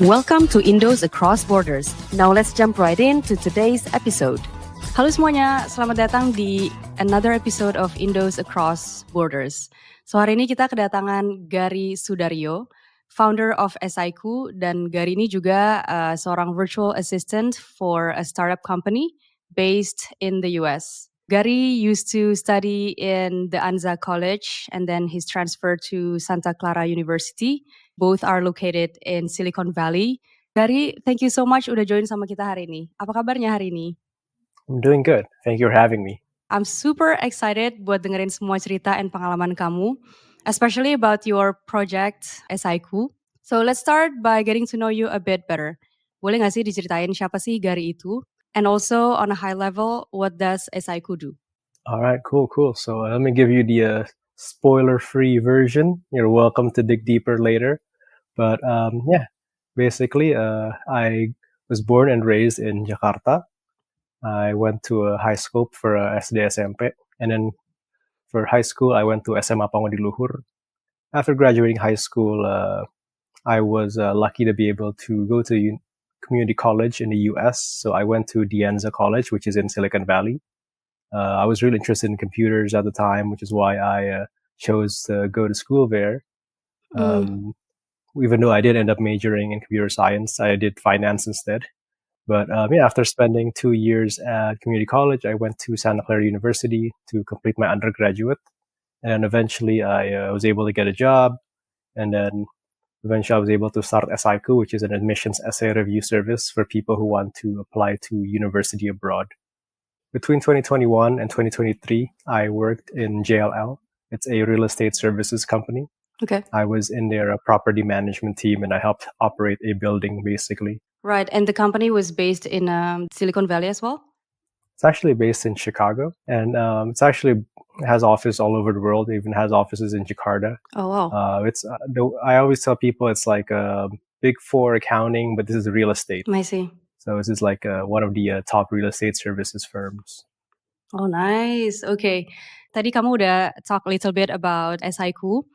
Welcome to Indos Across Borders. Now let's jump right into today's episode. Halo semuanya, selamat datang di another episode of Indos Across Borders. So hari ini kita kedatangan Gari Soedarjo, founder of Esaiku, dan Gari ini juga seorang virtual assistant for a startup company based in the US. Gari used to study in the Anza College and then he's transferred to Santa Clara University. Both are located in Silicon Valley. Gari, thank you so much udah join sama kita hari ini. Apa kabarnya hari ini? I'm doing good. Thank you for having me. I'm super excited buat dengerin semua cerita dan pengalaman kamu, especially about your project Esaiku. So let's start by getting to know you a bit better. Boleh gak sih diceritain siapa sih Gari itu? And also on a high level, what does Esaiku do? All right, cool. So let me give you the spoiler-free version. You're welcome to dig deeper later. But basically, I was born and raised in Jakarta. I went to a high school for SD SMP, and then for high school, I went to SMA Pangodiluhur. After graduating high school, I was lucky to be able to go to community college in the US. So I went to Dianza College, which is in Silicon Valley. I was really interested in computers at the time, which is why I chose to go to school there. Even though I did end up majoring in computer science, I did finance instead. But after spending 2 years at community college, I went to Santa Clara University to complete my undergraduate. And eventually I was able to get a job. And then eventually I was able to start Esaiku, which is an admissions essay review service for people who want to apply to university abroad. Between 2021 and 2023, I worked in JLL. It's a real estate services company. Okay. I was in their property management team and I helped operate a building basically. Right. And the company was based in Silicon Valley as well? It's actually based in Chicago and it's actually has offices all over the world. It even has offices in Jakarta. Oh, wow. I always tell people it's like a big four accounting, but this is real estate. I see. So this is like one of the top real estate services firms. Oh, nice. Okay. Tadi kamu udah talk a little bit about Esaiku.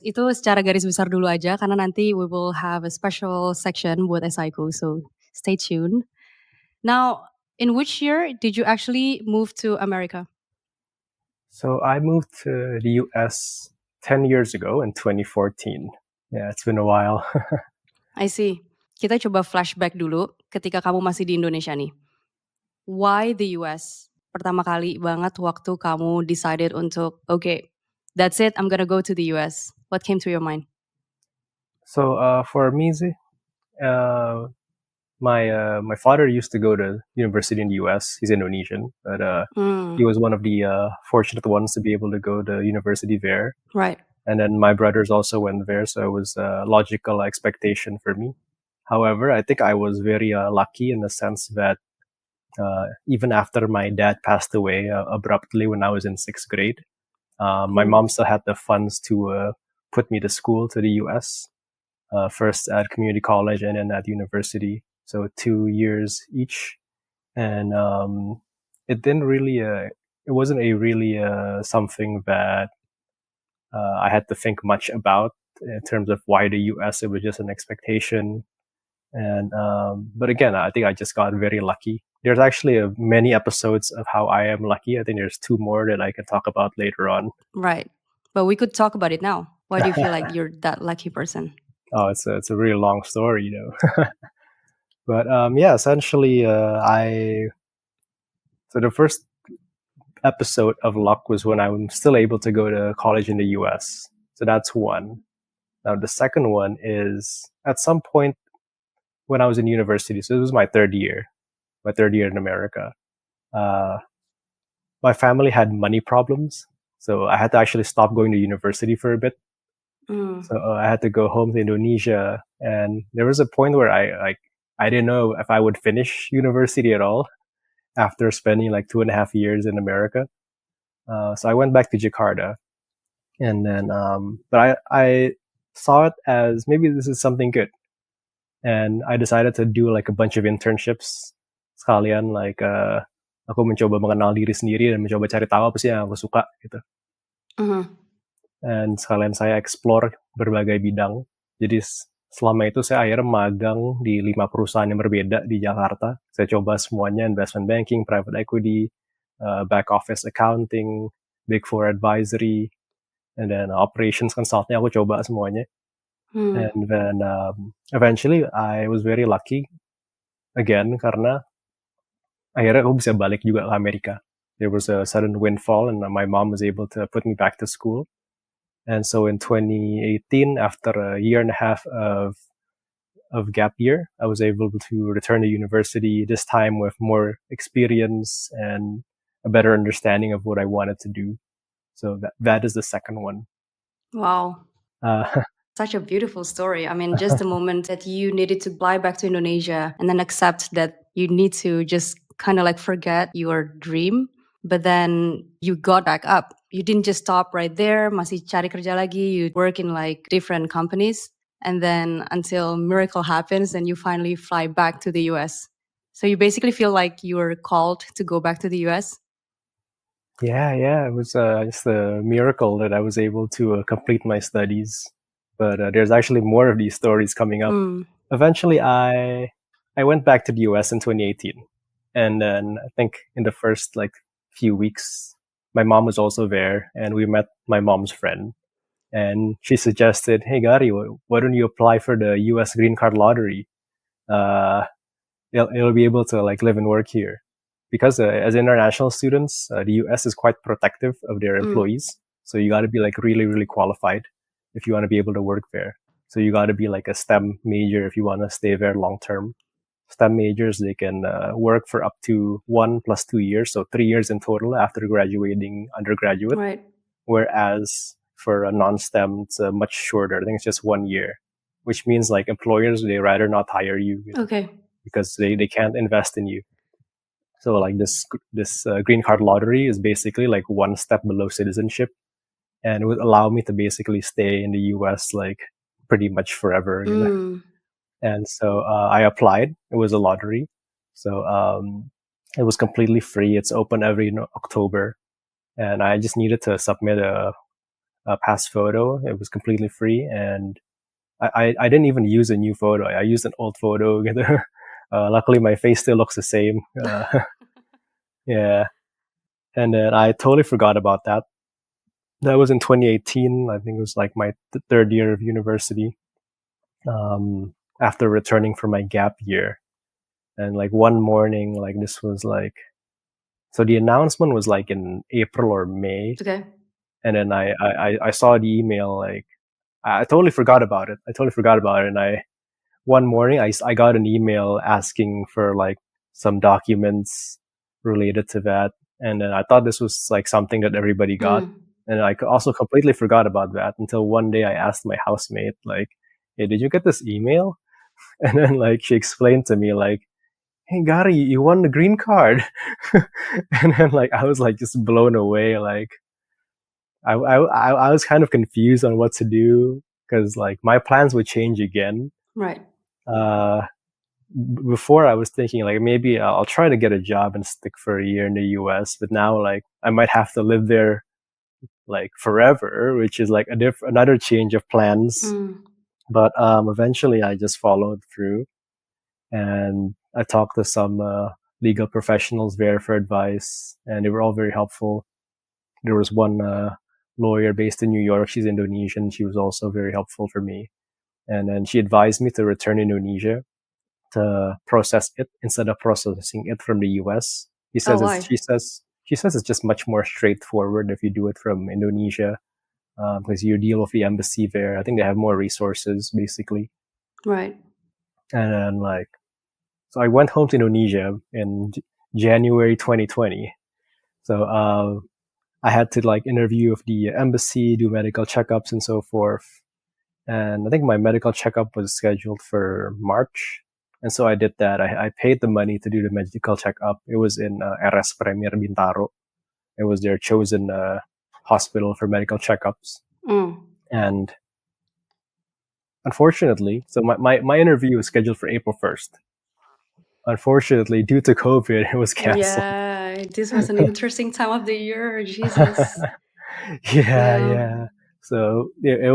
Itu secara garis besar dulu aja, karena nanti we will have a special section buat Esaiku. So stay tuned. Now, in which year did you actually move to America? So I moved to the US 10 years ago in 2014. Yeah, it's been a while. I see. Kita coba flashback dulu ketika kamu masih di Indonesia nih. Why the US? Pertama kali banget waktu kamu decided untuk, okay, that's it, I'm gonna go to the US. What came to your mind? So for me, my father used to go to university in the US. He's Indonesian, but he was one of the fortunate ones to be able to go to university there. Right. And then my brothers also went there, so it was a logical expectation for me. However, I think I was very lucky in the sense that even after my dad passed away abruptly when I was in 6th grade, my mom still had the funds to put me to school to the US, first at community college and then at university. So 2 years each. And it didn't really, it wasn't a really something that I had to think much about in terms of why the US. It was just an expectation. And but again, I think I just got very lucky. There's actually many episodes of how I am lucky. I think there's 2 more that I can talk about later on. Right. But we could talk about it now. Why do you feel like you're that lucky person? Oh, it's a really long story, you know. But essentially, so the first episode of luck was when I'm still able to go to college in the US. So that's one. Now the second one is at some point when I was in university. So it was my third year in America. My family had money problems, so I had to actually stop going to university for a bit. So I had to go home to Indonesia, and there was a point where I didn't know if I would finish university at all after spending like 2.5 years in America. So I went back to Jakarta, and then but I saw it as maybe this is something good, and I decided to do like a bunch of internships sekalian, like aku mencoba mengenal diri sendiri dan mencoba cari tahu apa sih yang aku suka gitu. And sekalian saya explore berbagai bidang. Jadi selama itu saya akhirnya magang di 5 perusahaan yang berbeda di Jakarta. Saya coba semuanya, investment banking, private equity, back office accounting, big four advisory, and then operations consulting. Aku coba semuanya. Hmm. And then eventually I was very lucky again karena akhirnya aku bisa balik juga ke Amerika. There was a sudden windfall and my mom was able to put me back to school. And so in 2018, after a year and a half of gap year, I was able to return to university, this time with more experience and a better understanding of what I wanted to do. So that is the second one. Wow. Uh, Such a beautiful story. I mean, just the moment that you needed to fly back to Indonesia and then accept that you need to just kind of like forget your dream, but then you got back up. You didn't just stop right there, masih cari kerja lagi, you work in like different companies, and then until miracle happens and you finally fly back to the US. So you basically feel like you were called to go back to the US? yeah, it was just a miracle that I was able to complete my studies. But there's actually more of these stories coming up. Mm. Eventually, I went back to the US in 2018, and then I think in the first like few weeks, my mom was also there, and we met my mom's friend, and she suggested, "Hey, Gari, why don't you apply for the US green card lottery? Uh, you'll be able to like live and work here." Because as international students, the US is quite protective of their employees. So you got to be like really, really qualified if you want to be able to work there. So you got to be like a STEM major if you want to stay there long term. STEM majors, they can work for up to 1 + 2 years, so 3 years in total after graduating undergraduate. Right. Whereas for a non-STEM, it's much shorter. I think it's just 1 year, which means like employers, they rather not hire you, Okay. because they can't invest in you. So like this green card lottery is basically like one step below citizenship, and it would allow me to basically stay in the U.S. like pretty much forever. And so I applied. It was a lottery, so it was completely free. It's open every October, and I just needed to submit a pass photo. It was completely free, and I didn't even use a new photo. I used an old photo. Luckily, my face still looks the same. Yeah. And then I totally forgot about that. That was in 2018. I think it was like my third year of university. After returning from my gap year, and like one morning, like this was like, so the announcement was like in April or May, Okay. and then I saw the email. Like I totally forgot about it. And one morning I got an email asking for like some documents related to that, and then I thought this was like something that everybody got, and I also completely forgot about that until one day I asked my housemate like, "Hey, did you get this email?" And then like she explained to me like, "Hey, Gary, you won the green card." And then like I was like just blown away. Like I was kind of confused on what to do because like my plans would change again. Right. Uh, Before I was thinking like maybe I'll try to get a job and stick for a year in the US, but now like I might have to live there like forever, which is like another change of plans. But eventually I just followed through, and I talked to some legal professionals there for advice, and they were all very helpful. There was one lawyer based in New York. She's Indonesian. She was also very helpful for me, and then she advised me to return to Indonesia to process it instead of processing it from the US. Oh, why? She says it's just much more straightforward if you do it from Indonesia, because you deal with the embassy there. I think they have more resources basically. Right. And then like, so I went home to Indonesia in January 2020. So I had to like interview with the embassy, do medical checkups and so forth. And I think my medical checkup was scheduled for March. And so I did that. I paid the money to do the medical checkup. It was in RS Premier Bintaro. It was their chosen hospital for medical checkups. And unfortunately, so my interview was scheduled for April 1st. Unfortunately, due to COVID, it was canceled. Yeah, this was an interesting time of the year. Jesus. Yeah. So it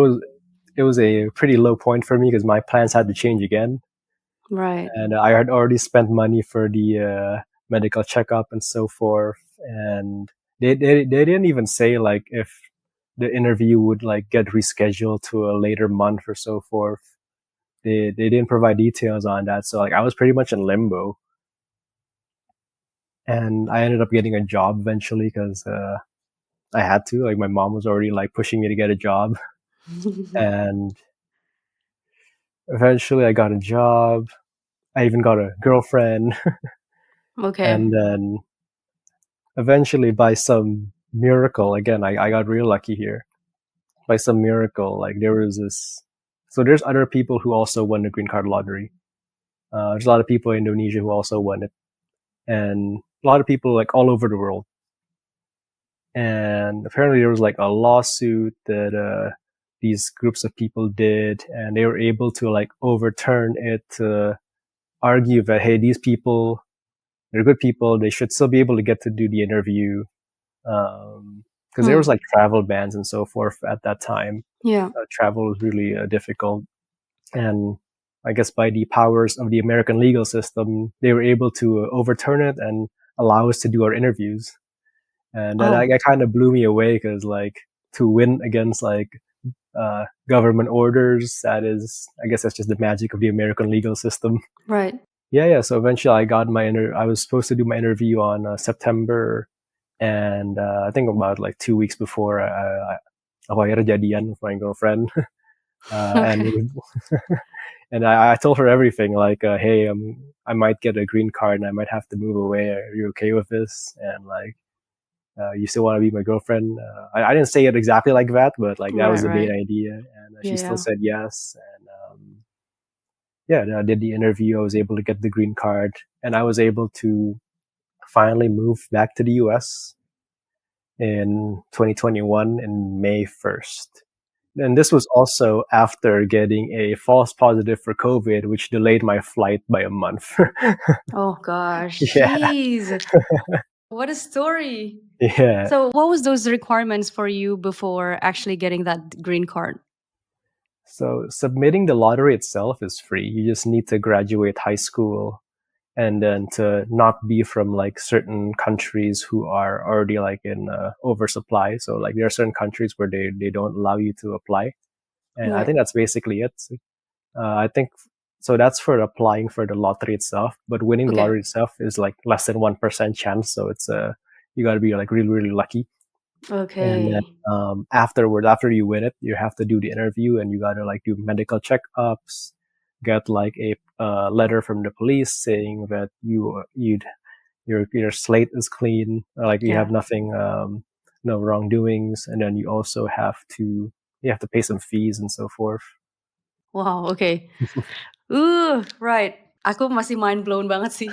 it was a pretty low point for me because my plans had to change again, Right. and I had already spent money for the medical checkup and so forth, and they didn't even say like if the interview would like get rescheduled to a later month or so forth. They didn't provide details on that, so like I was pretty much in limbo, and I ended up getting a job eventually because I had to. Like my mom was already like pushing me to get a job, and eventually I got a job. I even got a girlfriend, Okay. and then eventually by some miracle, again I got real lucky here. By some miracle, like there was this. So there's other people who also won the green card lottery. There's a lot of people in Indonesia who also won it, and a lot of people like all over the world. And apparently there was like a lawsuit that these groups of people did, and they were able to like overturn it to argue that hey, these people, they're good people, they should still be able to get to do the interview, because there was Hmm. like travel bans and so forth at that time. Yeah. Travel was really difficult, and I guess by the powers of the American legal system, they were able to overturn it and allow us to do our interviews. And Oh, that kind of blew me away because like to win against like government orders, that is, I guess that's just the magic of the American legal system. right. Yeah, yeah. So eventually, I got my I was supposed to do my interview on September, and I think about like 2 weeks before ako ay jadian with my girlfriend, and Okay. and I told her everything like, hey, I might get a green card and I might have to move away. Are you okay with this? And like, you still want to be my girlfriend? I didn't say it exactly like that, but like that was Right, the main right. idea. And Yeah, she still yeah. said yes. And yeah, I did the interview. I was able to get the green card, and I was able to finally move back to the US in 2021 in May 1st. And this was also after getting a false positive for COVID, which delayed my flight by a month. Oh gosh. Yeah, Jeez. What a story. yeah. So, what was those requirements for you before actually getting that green card? So submitting the lottery itself is free. You just need to graduate high school and then to not be from like certain countries who are already like in oversupply. So like there are certain countries where they don't allow you to apply. And I Right. think that's basically it. I think so. That's for applying for the lottery itself, but winning the Okay. lottery itself is like less than 1% chance. So it's you got to be like really really lucky. And then Okay. afterward, after you win it, you have to do the interview, and you got to like do medical checkups, get like a letter from the police saying that your slate is clean, like you have Yeah. nothing, no wrongdoings, and then you have to pay some fees and so forth. Wow. Okay. Right. Aku masih mind blown banget sih.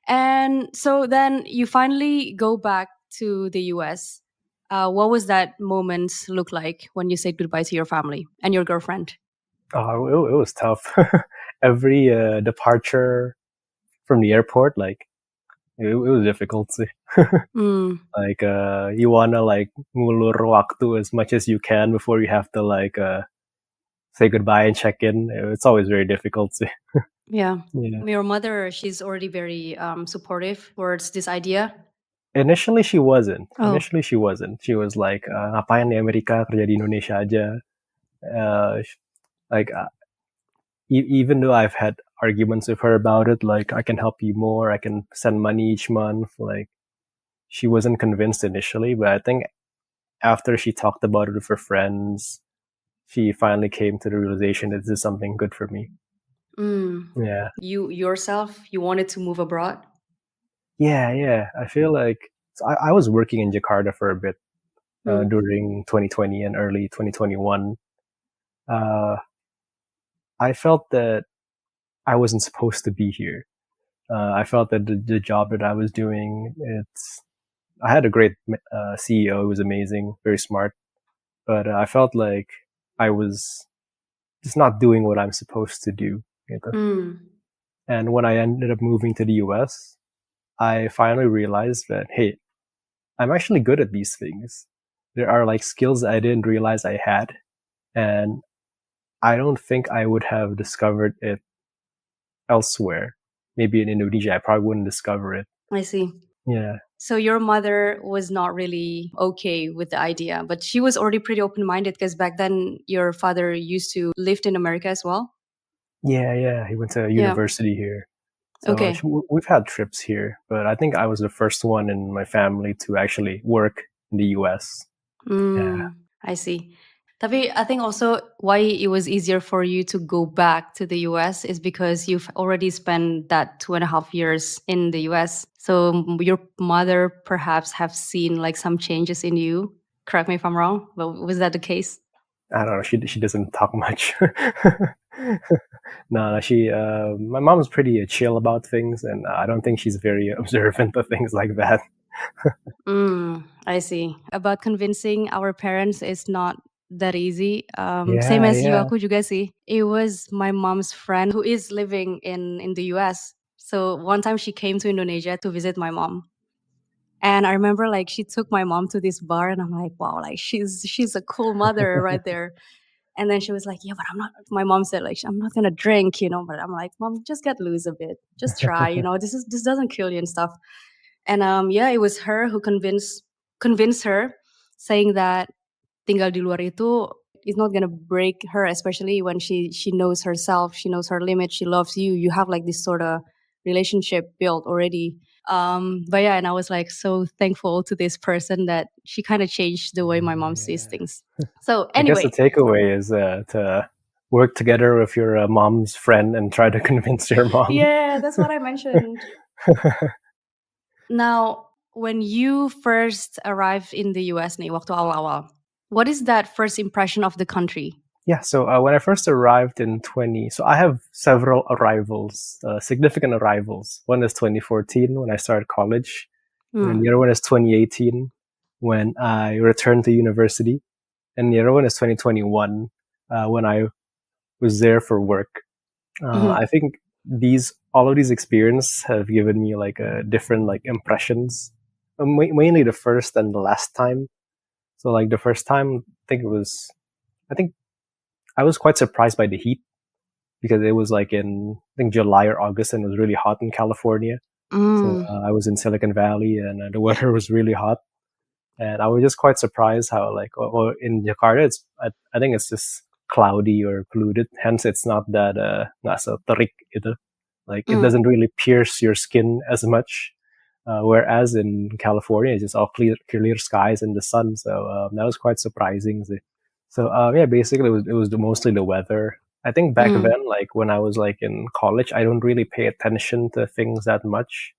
And so then you finally go back to the US. What was that moment look like when you said goodbye to your family and your girlfriend? It was tough. Every departure from the airport, like it was difficult. Mm, Like you wanna like ngulur waktu as much as you can before you have to like say goodbye and check in. It's always very difficult. yeah. Yeah. Your mother, she's already very supportive towards this idea. Initially, she wasn't. Oh, She was like, ngapain di Amerika, kerja di Indonesia aja. Uh, like even though I've had arguments with her about it, like I can help you more, I can send money each month. Like she wasn't convinced initially, but I think after she talked about it with her friends, she finally came to the realization that this is something good for me. mm. Yeah, You yourself, you wanted to move abroad? yeah, yeah. I feel like so I was working in Jakarta for a bit Mm, during 2020 and early 2021. Uh, I felt that I wasn't supposed to be here. I felt that the job that I was doing, I had a great CEO. He was amazing, very smart, but I felt like I was just not doing what I'm supposed to do. You know? mm, And when I ended up moving to the US, I finally realized that, hey, I'm actually good at these things. There are like skills I didn't realize I had. and I don't think I would have discovered it elsewhere. Maybe in Indonesia, I probably wouldn't discover it. I see. Yeah. So your mother was not really okay with the idea, but she was already pretty open-minded because back then your father used to live in America as well. Yeah. He went to Yeah. university here. So Okay. we've had trips here, but I think I was the first one in my family to actually work in the US. Yeah. I see. Tapi I think also why it was easier for you to go back to the US is because you've already spent that 2.5 years in the US. So your mother perhaps have seen like some changes in you. Correct me if I'm wrong, but was that the case? I don't know. She doesn't talk much. No, my mom's pretty chill about things, and I don't think she's very observant of things like that. I see. About convincing our parents is not that easy. Same Yeah, as you, yeah. aku juga sih. It was my mom's friend who is living in the US. So one time she came to Indonesia to visit my mom. And I remember like she took my mom to this bar and I'm like, wow, like she's a cool mother right there. And then she was like, yeah, but I'm not, my mom said like, I'm not gonna drink, but I'm like, mom, just get loose a bit. Just try, this doesn't kill you and stuff. And yeah, it was her who convinced her, saying that tinggal di luar itu is not gonna break her, especially when she knows herself, she knows her limit, she loves you. You have like this sort of relationship built already. But yeah, and I was like so thankful to this person that she kind of changed the way my mom sees Yeah. things. So I guess the anyway, takeaway is to work together with your mom's friend and try to convince your mom. yeah, that's what I mentioned. Now, when you first arrived in the US nih, waktu awal-awal, what is that first impression of the country? Yeah, so when I first arrived in so I have several arrivals, significant arrivals. One is 2014 when I started college, and the other one is 2018 when I returned to university, and the other one is 2021 when I was there for work. I think all of these experiences have given me like a different like impressions. Mainly the first and the last time. So like the first time, I think I was quite surprised by the heat because it was like in I think July or August and it was really hot in California. So I was in Silicon Valley and the weather was really hot, and I was just quite surprised how like in Jakarta I think it's just cloudy or polluted, hence it's not that not so terik gitu. Like it doesn't really pierce your skin as much. Whereas in California, it's just all clear skies and the sun. So that was quite surprising. So yeah, basically it was mostly the weather. I think back then, like when I was like in college, I don't really pay attention to things that much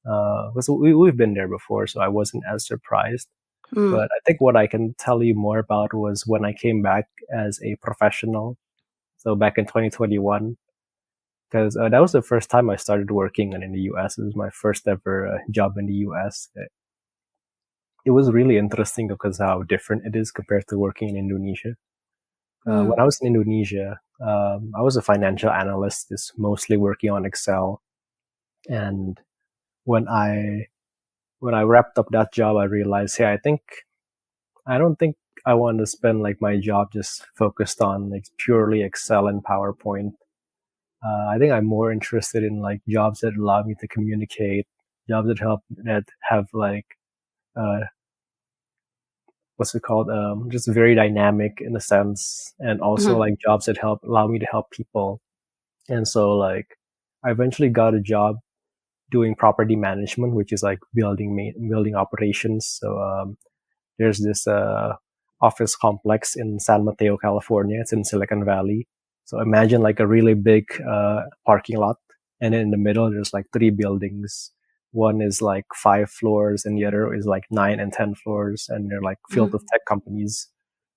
because we've been there before, so I wasn't as surprised. But I think what I can tell you more about was when I came back as a professional. So back in 2021, because that was the first time I started working in the US. It was my first ever job in the US. It was really interesting because how different it is compared to working in Indonesia. When I was in Indonesia, I was a financial analyst, just mostly working on Excel. And when I wrapped up that job, I realized, hey, I don't think I want to spend like my job just focused on like purely Excel and PowerPoint. I think I'm more interested in like jobs that allow me to communicate, jobs that have like uh, what's it called? Just very dynamic in a sense, and also like jobs that allow me to help people. And so like I eventually got a job doing property management, which is like building operations. So there's this office complex in San Mateo, California. It's in Silicon Valley. So imagine like a really big parking lot, and in the middle there's like three buildings. One is like 5 floors, and the other is like 9 and 10 floors, and they're like filled with tech companies.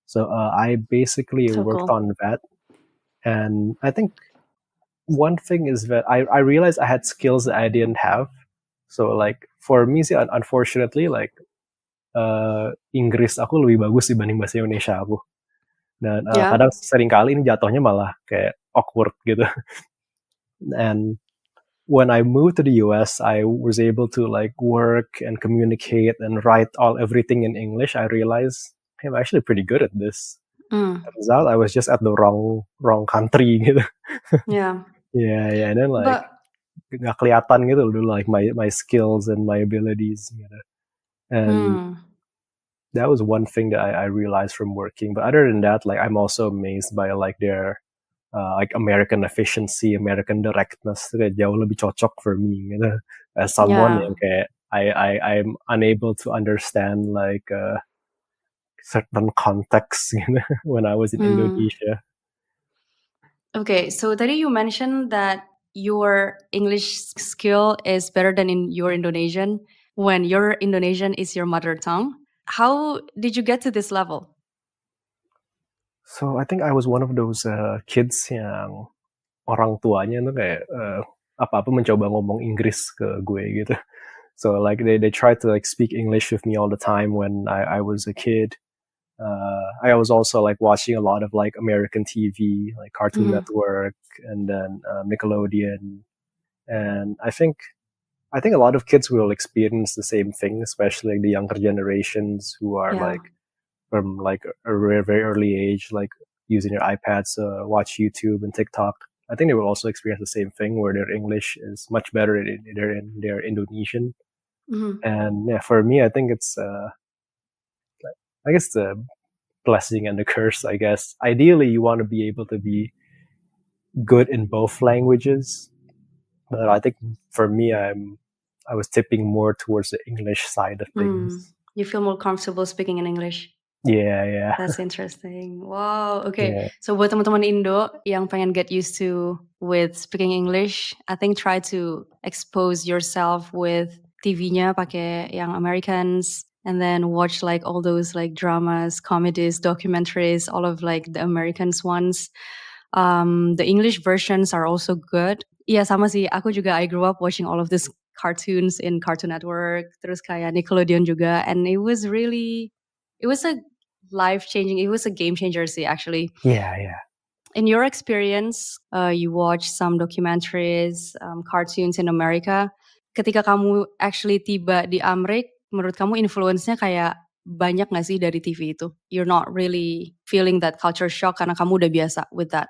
So I basically So worked cool. on that, and I think one thing is that I realized I had skills that I didn't have. So like for me sih, unfortunately, like Inggris aku lebih bagus dibanding bahasa Indonesia aku. Dan Yeah. kadang sering kali ini jatuhnya malah kayak awkward gitu. And when I moved to the US, I was able to like work and communicate and write everything in English. I realized hey, I'm actually pretty good at this. Mm. Turns out I was just at the wrong country gitu. Yeah. Yeah, and then like But nggak kelihatan gitu dulu like my skills and my abilities gitu. And hmm. that was one thing that I realized from working. But other than that, like I'm also amazed by like their like American efficiency, American directness itu kayak jauh lebih cocok for me gitu. As someone Yeah. yang kayak I'm unable to understand like certain context you know, when I was in Hmm. Indonesia. Okay, so tadi you mentioned that your English skill is better than in your Indonesian when your Indonesian is your mother tongue. How did you get to this level? So I think I was one of those kids yang orang tuanya tuh kayak apa-apa mencoba ngomong Inggris ke gue gitu. So like they try to like speak English with me all the time when I was a kid. I was also like watching a lot of like American TV, like Cartoon Mhm. Network, and then Nickelodeon. And I think a lot of kids will experience the same thing, especially like the younger generations who are Yeah. like from like a very, very early age, like using their iPads to watch YouTube and TikTok. I think they will also experience the same thing where their English is much better in their Indonesian. Mhm. And yeah, for me, I think it's I guess the blessing and the curse. I guess ideally you want to be able to be good in both languages, but I think for me, I was tipping more towards the English side of Mm. things. You feel more comfortable speaking in English. Yeah, yeah, That's interesting. Wow. Okay. yeah. So buat teman-teman Indo yang pengen get used to with speaking English, I think try to expose yourself with TV-nya pakai yang Americans and then watch like all those like dramas, comedies, documentaries, all of like the Americans ones. The English versions are also good. Iya sama sih. Aku juga I grew up watching all of these cartoons in Cartoon Network, terus kayak Nickelodeon juga, and it was a life changing. It was a game changer sih actually. Yeah, yeah. In your experience, you watch some documentaries, cartoons in America. Ketika kamu actually tiba di Amrik, menurut kamu influence-nya kayak banyak nggak sih dari TV itu? You're not really feeling that culture shock karena kamu udah biasa with that.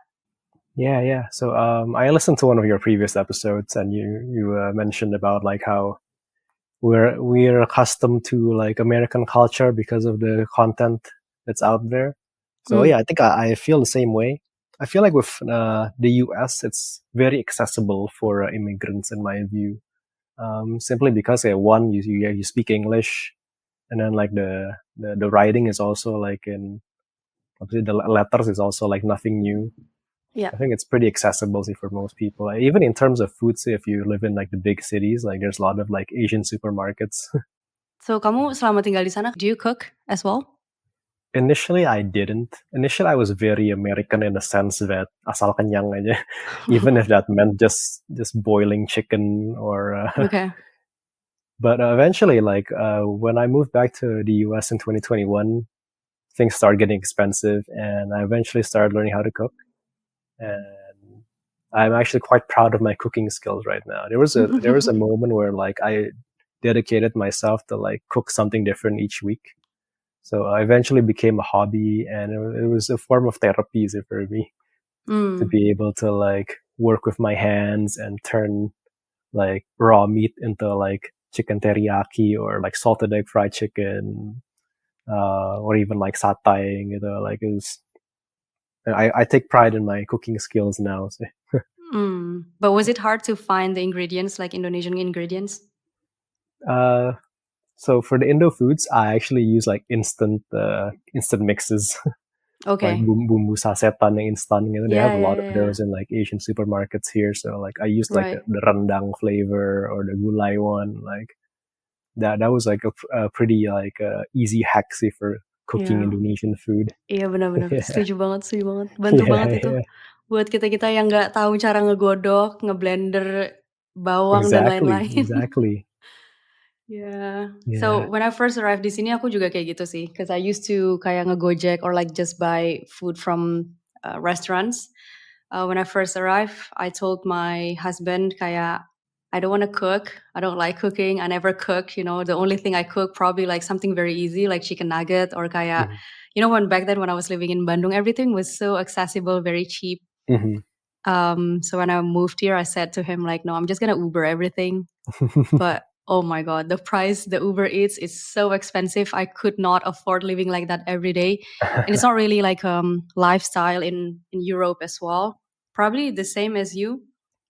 Yeah, yeah. So I listened to one of your previous episodes, and you mentioned about like how we're accustomed to like American culture because of the content that's out there. So Mm, yeah, I think I feel the same way. I feel like with the US, it's very accessible for immigrants, in my view. Simply because one, you speak English, and then like the writing is also like in obviously the letters is also like nothing new. yeah. I think it's pretty accessible for most people. Like, even in terms of food, say if you live in like the big cities, like there's a lot of like Asian supermarkets. So kamu selama tinggal di sana, do you cook as well? Initially, I didn't. Initially, I was very American in the sense that asal kenyang aja, even if that meant just boiling chicken or. Okay. But eventually, like when I moved back to the US in 2021, things started getting expensive, and I eventually started learning how to cook. And I'm actually quite proud of my cooking skills right now. There was a moment where like I dedicated myself to like cook something different each week. So I eventually became a hobby, and it was a form of therapy for me to Mm. be able to like work with my hands and turn like raw meat into like chicken teriyaki or like salted egg fried chicken, or even like satay. Like it was. I take pride in my cooking skills now. So. Mm. But was it hard to find the ingredients, like Indonesian ingredients? Uh, so for the Indo foods, I actually use like instant mixes. Like Okay. bumbu sasetan yang instan gitu. They Yeah, have a yeah, lot of yeah, yeah. those in like Asian supermarkets here. So like I used like Right. the rendang flavor or the gulai one. Like that was like a pretty like easy hack sih for cooking Yeah. Indonesian food. Iya benar-benar. Yeah, Setuju banget, setuju banget. Bantu banget yeah, itu. yeah. Buat kita-kita yang nggak tahu cara ngegodok, ngeblender bawang dan Exactly, lain-lain. exactly. Yeah. So Yeah. when I first arrived di sini aku juga kayak gitu sih, cause I used to kayak ngegojek or like just buy food from restaurants. When I first arrived, I told my husband kayak I don't want to cook. I don't like cooking. I never cook. You know, the only thing I cook probably like something very easy like chicken nugget or kayak Mhm. You know, when back then when I was living in Bandung, everything was so accessible, very cheap. Hmm. So when I moved here, I said to him like, no, I'm just gonna Uber everything. But oh my god, the price the Uber Eats is so expensive. I could not afford living like that every day, and it's not really like lifestyle in Europe as well. Probably the same as you,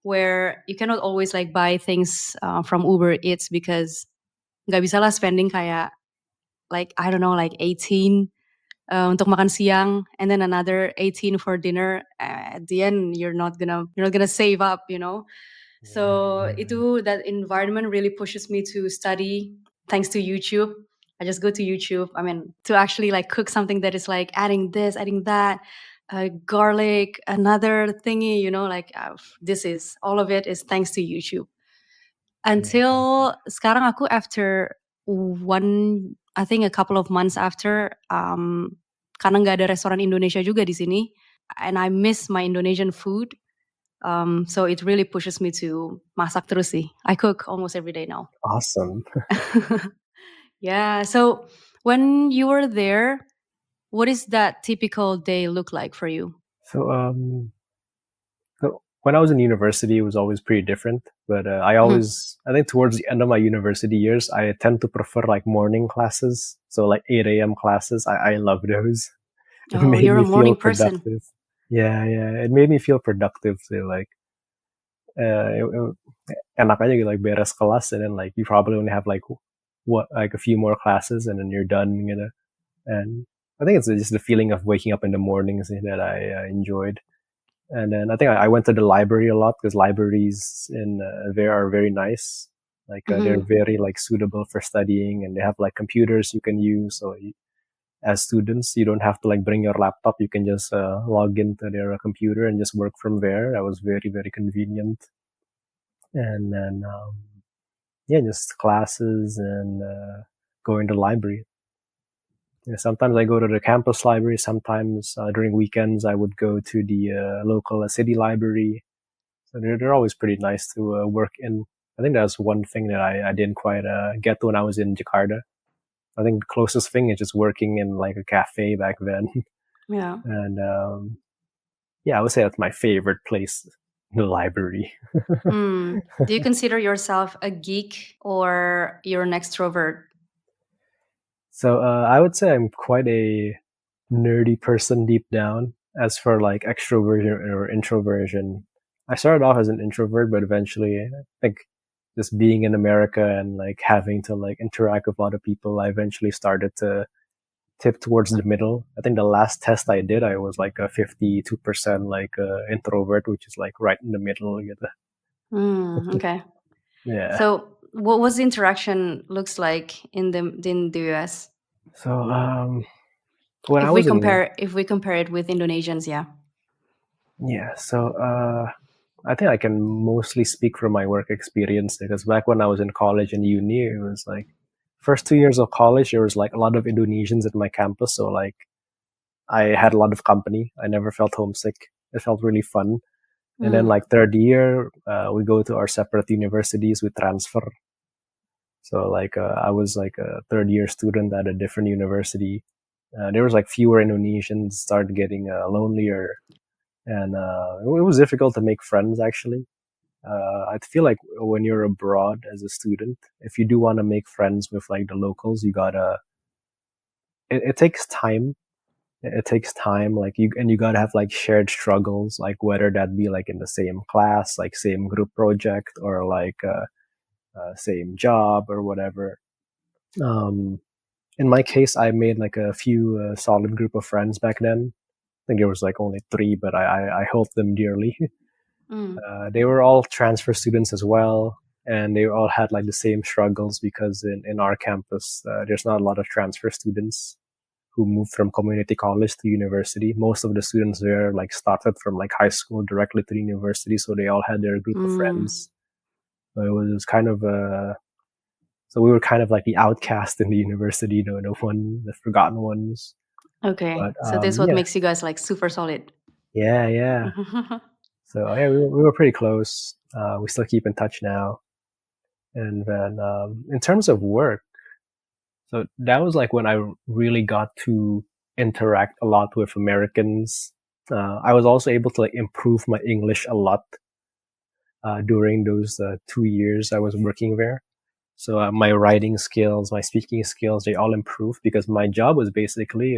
where you cannot always like buy things from Uber Eats because nggak bisa lah spending kayak like I don't know like 18 untuk makan siang and then another 18 for dinner. At the end, you're not gonna save up, you know. So itu that environment really pushes me to study thanks to YouTube. I just go to YouTube. I mean, to actually like cook something that is like adding this, adding that, garlic, another thingy, you know, like this is all of it is thanks to YouTube. Until sekarang aku after I think a couple of months after, karena nggak ada restoran Indonesia juga di sini, and I miss my Indonesian food. So it really pushes me to masak terus sih. I cook almost every day now. Awesome. Yeah. So when you were there, what is that typical day look like for you? So when I was in university, it was always pretty different. But Mhm. I think towards the end of my university years, I tend to prefer like morning classes. So like 8 a.m. classes, I love those. It Oh, made you're a me feel morning person. productive. Yeah, yeah. It made me feel productive. So like, enak aja gitu, like beres kelas, and then like you probably only have like like a few more classes, and then you're done, you know. And I think it's just the feeling of waking up in the mornings that I enjoyed. And then I think I went to the library a lot because libraries in there are very nice. Like they're Mhm. very like suitable for studying, and they have like computers you can use. So as students, you don't have to like bring your laptop. You can just log into their computer and just work from there. That was very very convenient. And then yeah, just classes and going to the library. Yeah, sometimes I go to the campus library. Sometimes during weekends, I would go to the local city library. So they're always pretty nice to work in. I think that's one thing that I didn't quite get to when I was in Jakarta. I think the closest thing is just working in like a cafe back then. Yeah. And yeah, I would say that's my favorite place, the library. Do you consider yourself a geek or you're an extrovert? So I would say I'm quite a nerdy person deep down. As for like extroversion or introversion, I started off as an introvert, but eventually, I think just being in America and like having to like interact with a lot of people, I eventually started to tip towards the middle. I think the last test I did, I was like a 52% like introvert, which is like right in the middle. You Okay. Yeah. So what was the interaction looks like in the US? So when I was in If we compare it with Indonesians, yeah. yeah, so I think I can mostly speak from my work experience because back when I was in college and uni, it was like first 2 years of college, there was like a lot of Indonesians at my campus. So like I had a lot of company. I never felt homesick. It felt really fun. And then Mm. like third year, we go to our separate universities. We transfer. So like I was like a third year student at a different university. There was like fewer Indonesians. Started getting lonelier, and it was difficult to make friends actually. I feel like when you're abroad as a student, if you do want to make friends with like the locals, you gotta. It takes time. It takes time, like you gotta have like shared struggles, like whether that be like in the same class, like same group project, or like same job or whatever. Um, in my case, I made like a few solid group of friends back then. I think there was like only three, but I hold them dearly. Mm. They were all transfer students as well, and they all had like the same struggles because in our campus, there's not a lot of transfer students who moved from community college to university. Most of the students there like started from like high school directly to the university, so they all had their group of Mm. friends. So it was kind of so we were kind of like the outcast in the university, the forgotten ones. Okay. But So this what yeah, makes you guys like super solid. yeah, yeah. So yeah, we were pretty close. We still keep in touch now. And then in terms of work, so that was like when I really got to interact a lot with Americans. I was also able to like improve my English a lot during those 2 years I was working there. So my writing skills, my speaking skills, they all improved because my job was basically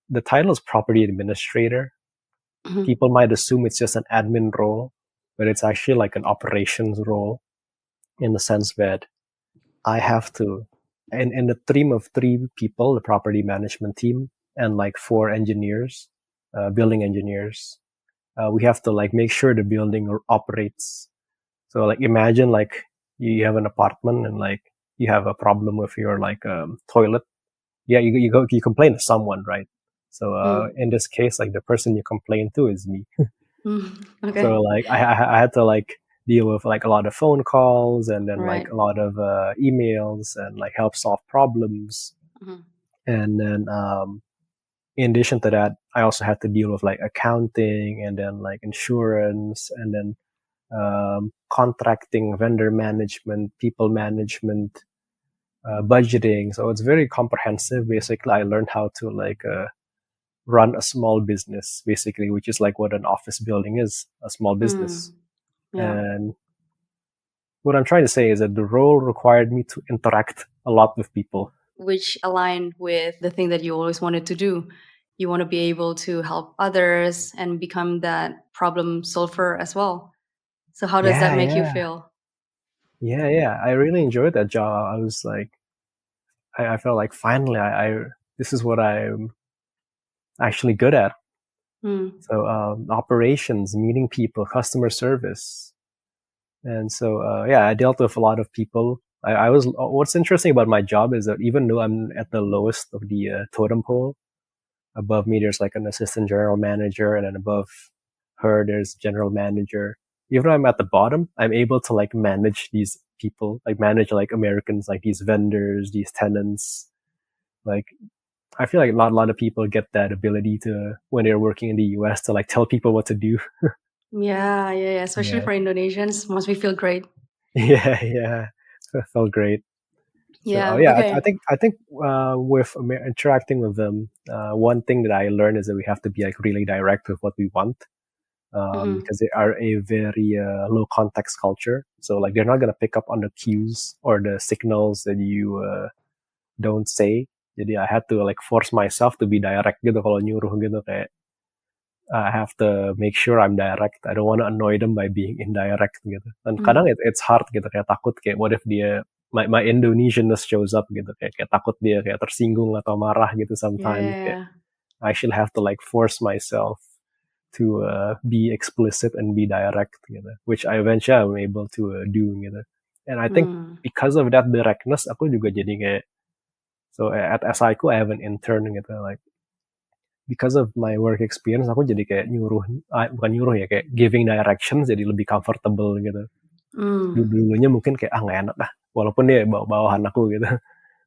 the title is property administrator. Mhm. People might assume it's just an admin role, but it's actually like an operations role in the sense that I have to, in the team of three people, the property management team, and like four engineers, building engineers, we have to like make sure the building operates. So like imagine like you have an apartment and like you have a problem with your like toilet. Yeah, you complain to someone, right? So Mm. in this case, like the person you complain to is me. Mm. Okay. So like I had to like deal with like a lot of phone calls and then like Right. a lot of emails and like help solve problems. Mhm. And then in addition to that, I also had to deal with like accounting and then like insurance and then contracting, vendor management, people management, budgeting. So it's very comprehensive. Basically, I learned how to like run a small business, basically, which is like what an office building is, a small business. Mm. Yeah. And what I'm trying to say is that the role required me to interact a lot with people. Which align with the thing that you always wanted to do. You want to be able to help others and become that problem solver as well. So how does that Yeah, make you yeah, feel? yeah. I really enjoyed that job. I was like, I felt like finally, this is what I'm actually good at. Mm. So operations, meeting people, customer service, and so yeah, I dealt with a lot of people. I was. What's interesting about my job is that even though I'm at the lowest of the totem pole, above me there's like an assistant general manager, and then above her there's general manager. Even though I'm at the bottom, I'm able to like manage these people, like manage like Americans, like these vendors, these tenants. Like I feel like not a lot of people get that ability to when they're working in the US to like tell people what to do. Yeah, yeah, yeah. Especially Yeah. for Indonesians, must we feel great? Yeah, yeah. It felt great. So Yeah. yeah, Okay. I think with interacting with them, one thing that I learned is that we have to be like really direct with what we want, Hmm. because they are a very low context culture. So like they're not gonna pick up on the cues or the signals that you don't say. Jadi I had to like force myself to be direct gitu kalau nyuruh gitu kayak I have to make sure I'm direct. I don't want to annoy them by being indirect gitu. Dan kadang Mm. it's hard gitu kayak takut kayak what if dia my Indonesianness shows up gitu kayak takut dia kayak tersinggung atau marah gitu sometimes kayak Yeah. I should have to like force myself to be explicit and be direct gitu, which I eventually I'm able to do gitu. And I think Mm. because of that directness aku juga jadi kayak so at Esaiku I have an intern gitu like because of my work experience aku jadi kayak nyuruh bukan nyuruh ya kayak giving directions jadi lebih comfortable gitu. Mm. Dulunya mungkin kayak nggak enak lah walaupun dia bawahan aku gitu.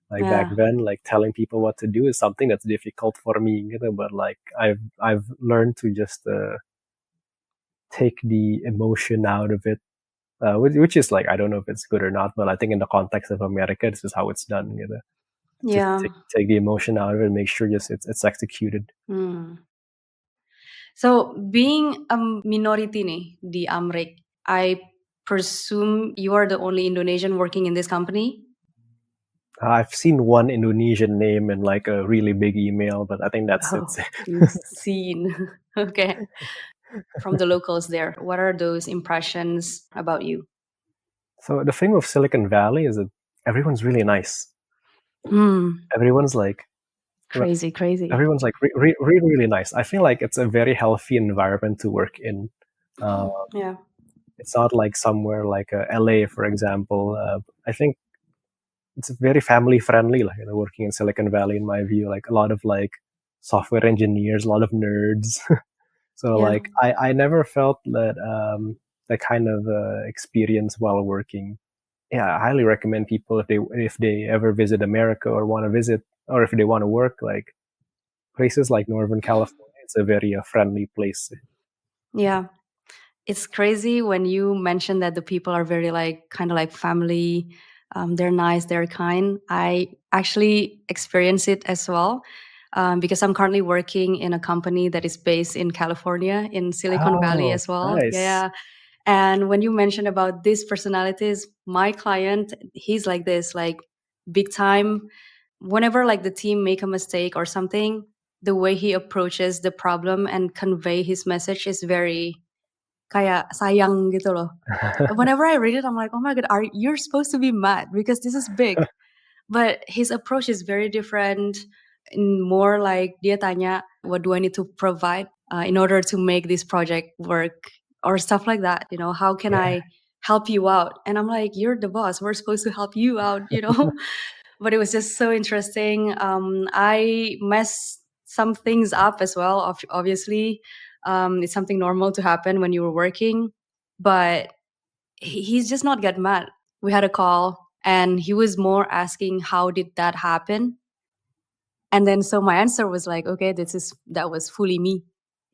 Like back Yeah. then like telling people what to do is something that's difficult for me gitu, but like I've learned to just take the emotion out of it, which is like I don't know if it's good or not, but I think in the context of America this is how it's done gitu. Just Yeah. take the emotion out of it and make sure just it's executed. Mm. So being a minority nih di Amrik, I presume you are the only Indonesian working in this company. I've seen one Indonesian name in like a really big email, but I think that's it. Oh, you've seen. Okay. From the locals there. What are those impressions about you? So the thing with Silicon Valley is that everyone's really nice. Hmm. Everyone's like Crazy, crazy. everyone's like really really nice. I feel like it's a very healthy environment to work in. Uh, Yeah. it's not like somewhere like LA, for example. I think it's very family friendly, like working in Silicon Valley. In my view, like a lot of like software engineers, a lot of nerds. So Yeah. like I never felt that kind of experience while working. Yeah, I highly recommend people if they ever visit America or want to visit or if they want to work like places like Northern California. It's a very friendly place. Yeah. It's crazy when you mention that the people are very like kind of like family. They're nice, they're kind. I actually experience it as well. because I'm currently working in a company that is based in California, in Silicon Valley Oh, as well. nice. Yeah. And when you mentioned about these personalities, my client, he's like this, like big time. Whenever like the team make a mistake or something, the way he approaches the problem and convey his message is very kayak sayang gitu loh. Whenever I read it, I'm like, oh my god, you're supposed to be mad because this is big. But his approach is very different. More like dia tanya, what do I need to provide in order to make this project work or stuff like that. How can Yeah. I help you out? And I'm like, you're the boss. We're supposed to help you out. But it was just so interesting. I messed some things up as well. Obviously, it's something normal to happen when you were working, but he's just not get mad. We had a call and he was more asking how did that happen, and then so my answer was like, okay, that was fully me.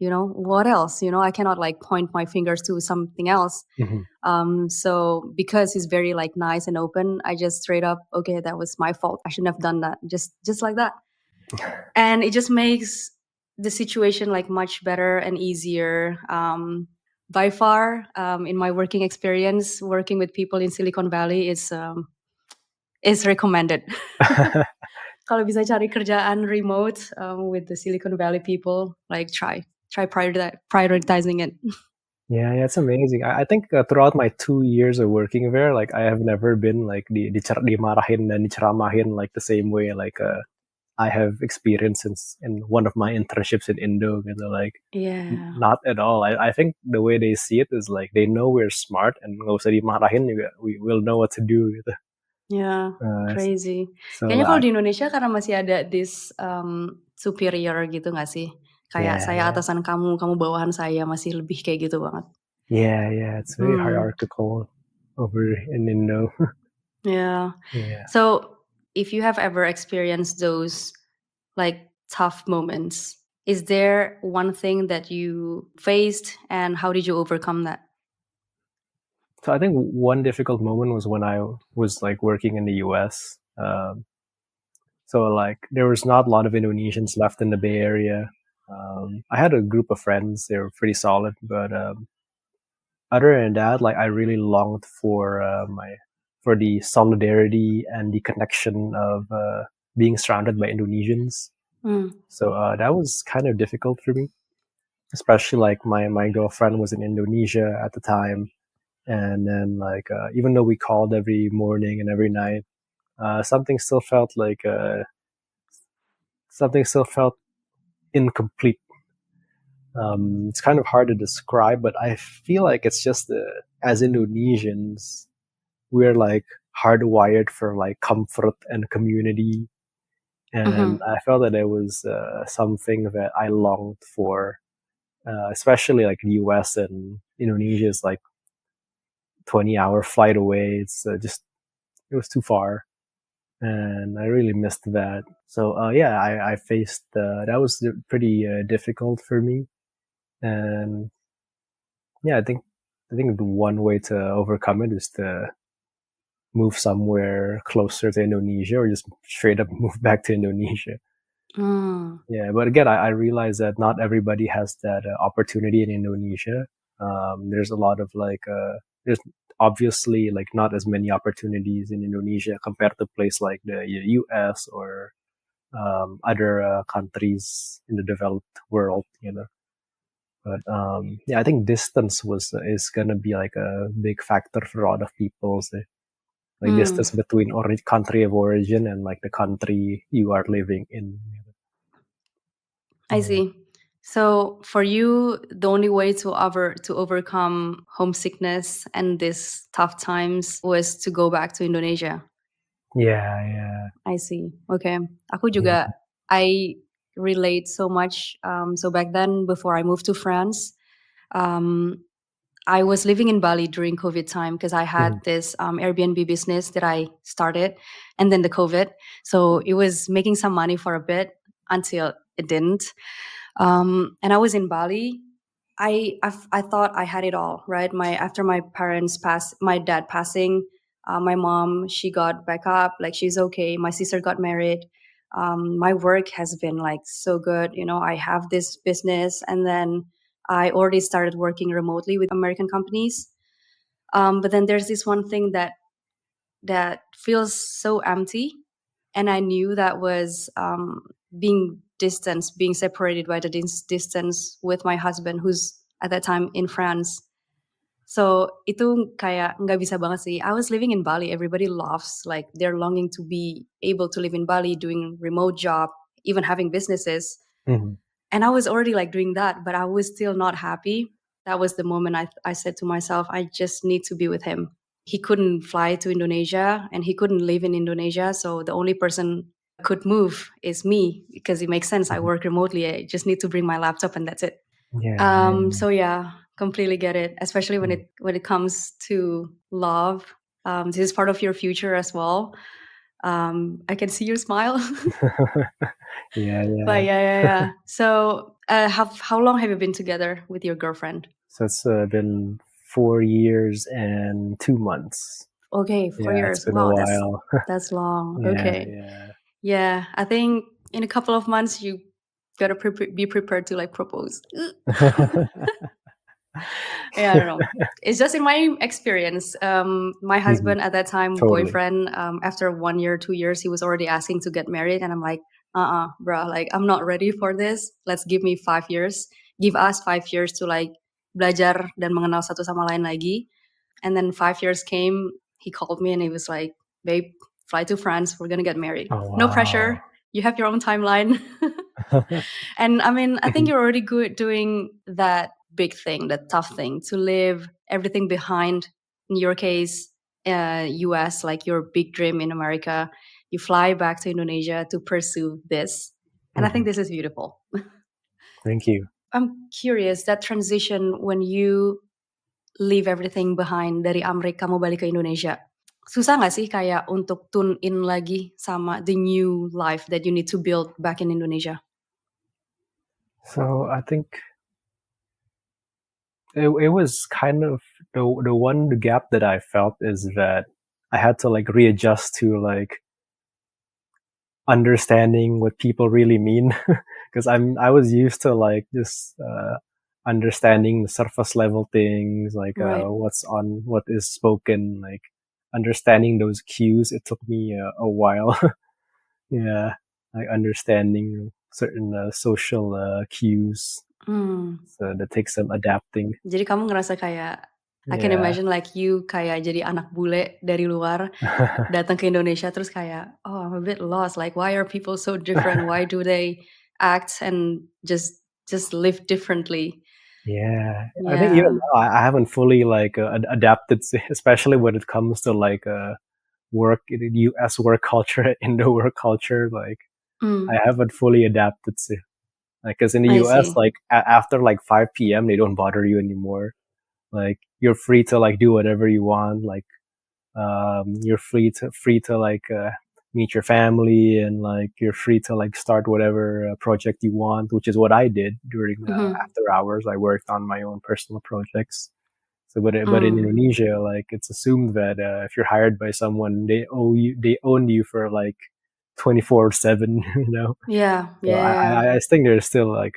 What else? I cannot like point my fingers to something else. Mhm. So because he's very like nice and open, I just straight up, okay, that was my fault, I shouldn't have done that, just like that. And it just makes the situation like much better and easier. By far, in my working experience, working with people in Silicon Valley is recommended. Kalau bisa cari kerjaan remote with the Silicon Valley people, like try prioritizing it. Yeah, yeah, it's amazing. I think throughout my 2 years of working there, like I have never been like dimarahin dan diceramahin like the same way like I have experienced in one of my internships in Indo. Like Yeah, not at all. I think the way they see it is like they know we're smart and nggak usah dimarahin juga, we will know what to do. yeah, Uh, crazy. so Kayaknya kalau like di Indonesia karena masih ada this superior gitu nggak sih? Kayak yeah, saya yeah, atasan kamu, kamu bawahan saya, masih lebih kayak gitu banget. yeah. It's very Hmm. hierarchical over in Indo. Yeah. Yeah. So if you have ever experienced those like tough moments, is there one thing that you faced and how did you overcome that? So I think one difficult moment was when I was like working in the U.S. So like there was not a lot of Indonesians left in the Bay Area. I had a group of friends; they were pretty solid, but other than that, like I really longed for for the solidarity and the connection of being surrounded by Indonesians. Mm. So that was kind of difficult for me, especially like my girlfriend was in Indonesia at the time, and then like even though we called every morning and every night, something still felt like something still felt incomplete. It's kind of hard to describe, but I feel like it's just as Indonesians, we're like hardwired for like comfort and community, and Mm-hmm. I felt that it was something that I longed for, especially like the U.S. and Indonesia is like 20-hour flight away. It's just it was too far, and I really missed that. So yeah, I faced that was pretty difficult for me, and yeah, I think the one way to overcome it is to move somewhere closer to Indonesia or just straight up move back to Indonesia. Mm. Yeah, but again, I realize that not everybody has that opportunity in Indonesia. There's a lot of like, there's obviously like not as many opportunities in Indonesia compared to place like the US or other countries in the developed world. But yeah, I think distance is gonna be like a big factor for a lot of people. So, like Mm. distance between country of origin and like the country you are living in. I Yeah. see. So for you, the only way to overcome homesickness and these tough times was to go back to Indonesia. Yeah, yeah. I see. Okay. Aku Yeah. juga I relate so much. So back then, before I moved to France, um, I was living in Bali during COVID time because I had Mhm. this Airbnb business that I started, and then the COVID. So it was making some money for a bit until it didn't. And I was in Bali. I thought I had it all right. After my parents passed, my dad passing, my mom she got back up, like she's okay. My sister got married. My work has been like so good. I have this business, and then I already started working remotely with American companies. But then there's this one thing that feels so empty, and I knew that was being separated by the distance with my husband, who's at that time in France. So itu kayak nggak bisa banget sih. I was living in Bali. Everybody laughs, like they're longing to be able to live in Bali, doing remote job, even having businesses. Mhm. And I was already like doing that, but I was still not happy. That was the moment I said to myself, I just need to be with him. He couldn't fly to Indonesia and he couldn't live in Indonesia. So the only person could move is me, because it makes sense. I Mhm. work remotely. I just need to bring my laptop and that's it. Yeah, yeah. So yeah, completely get it. Especially when Mm. it comes to love. This is part of your future as well. I can see your smile. Yeah, But yeah. yeah. So, how long have you been together with your girlfriend? So it's been 4 years and 2 months. Okay, 4 Yeah, it's years. been a Wow, that's while. that's long. Yeah, Okay. yeah. Yeah, I think in a couple of months you gotta be prepared to like propose. Yeah, I don't know. It's just in my experience. My Mhm. husband at that time, Totally. boyfriend, after 1 year, 2 years, he was already asking to get married, and I'm like, bro, like I'm not ready for this. Let's give me 5 years. Give us 5 years to like belajar dan mengenal satu sama lain lagi. And then 5 years came. He called me and he was like, "Babe, fly to France. We're gonna get married. Oh, No pressure. wow. You have your own timeline." And I mean, I think you're already good doing that big thing, that tough thing, to leave everything behind. In your case, US, like your big dream in America, you fly back to Indonesia to pursue this. And I think Mhm. this is beautiful. Thank you. I'm curious, that transition when you leave everything behind dari Amerika kamu balik ke Indonesia. Susah nggak sih kayak untuk tune in lagi sama the new life that you need to build back in Indonesia? So I think it was kind of the one gap that I felt is that I had to like readjust to like understanding what people really mean because I was used to like just understanding the surface level things like Right. what is spoken, like understanding those cues. It took me a while. Yeah, like understanding certain social cues, Hmm. so that takes some adapting. Jadi kamu ngerasa kayak, I can Yeah. imagine like you kayak jadi anak bule dari luar, datang ke Indonesia terus kayak, oh, I'm a bit lost. Like, why are people so different? Why do they act and just live differently? Yeah, I think even Yeah. now I haven't fully like adapted, especially when it comes to like work in the U.S. work culture, Indo work culture. Like I Mm, haven't fully adapted to, like, because in the I U.S., see. like after like 5 p.m. they don't bother you anymore. Like you're free to like do whatever you want. Like you're free to like meet your family, and like you're free to like start whatever project you want, which is what I did during Mhm. after hours. I worked on my own personal projects. So but in Mm. Indonesia, like it's assumed that if you're hired by someone, they own you for like 24/7. You know. Yeah, So yeah, yeah. I think there's still like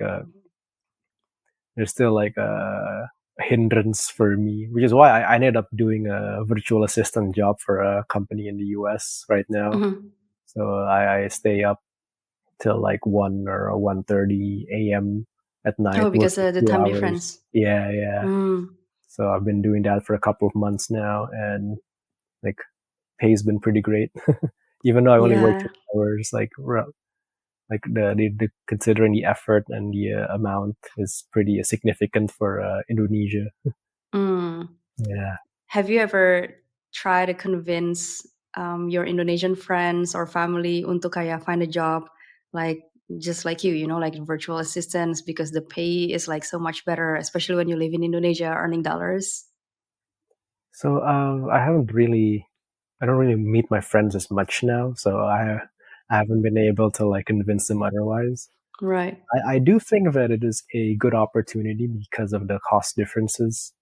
a hindrance for me, which is why I ended up doing a virtual assistant job for a company in the US right now. Mhm. So I stay up till like 1 or 1:30 a.m. at night, Oh, work because for the two time hours. difference. Yeah, yeah. Mm. So I've been doing that for a couple of months now, and like pay's been pretty great. Even though I only work Yeah. 2 hours, like the considering the effort and the amount is pretty significant for Indonesia. Mm. Yeah. Have you ever tried to convince your Indonesian friends or family untuk kayak find a job like just like you, like virtual assistants, because the pay is like so much better, especially when you live in Indonesia earning dollars? So I don't really meet my friends as much now. So I haven't been able to like convince them otherwise. Right. I do think that it is a good opportunity because of the cost differences.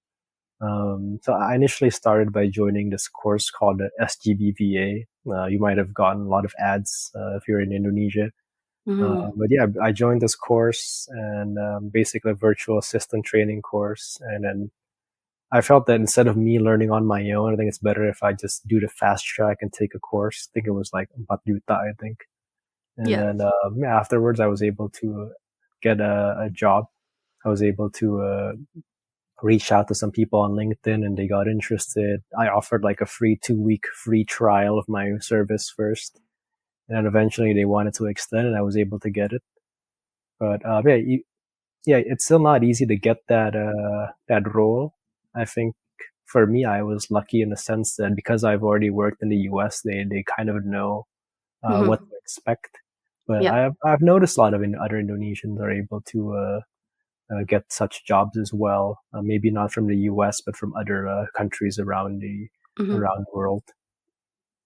So I initially started by joining this course called the SGBVA. You might have gotten a lot of ads if you're in Indonesia. Mhm. But yeah, I joined this course and basically a virtual assistant training course. And then I felt that instead of me learning on my own, I think it's better if I just do the fast track and take a course. I think it was like 4 juta, I think. And Yeah. then yeah, afterwards, I was able to get a job. I was able to reach out to some people on LinkedIn and they got interested. I offered like a free 2 week free trial of my service first. And then eventually they wanted to extend and I was able to get it. But yeah, yeah, it's still not easy to get that role. I think for me, I was lucky in the sense that because I've already worked in the U.S., they kind of know what Mhm. to expect. But Yeah. I've noticed a lot of other Indonesians are able to get such jobs as well. Maybe not from the U.S., but from other countries Mhm. around the world.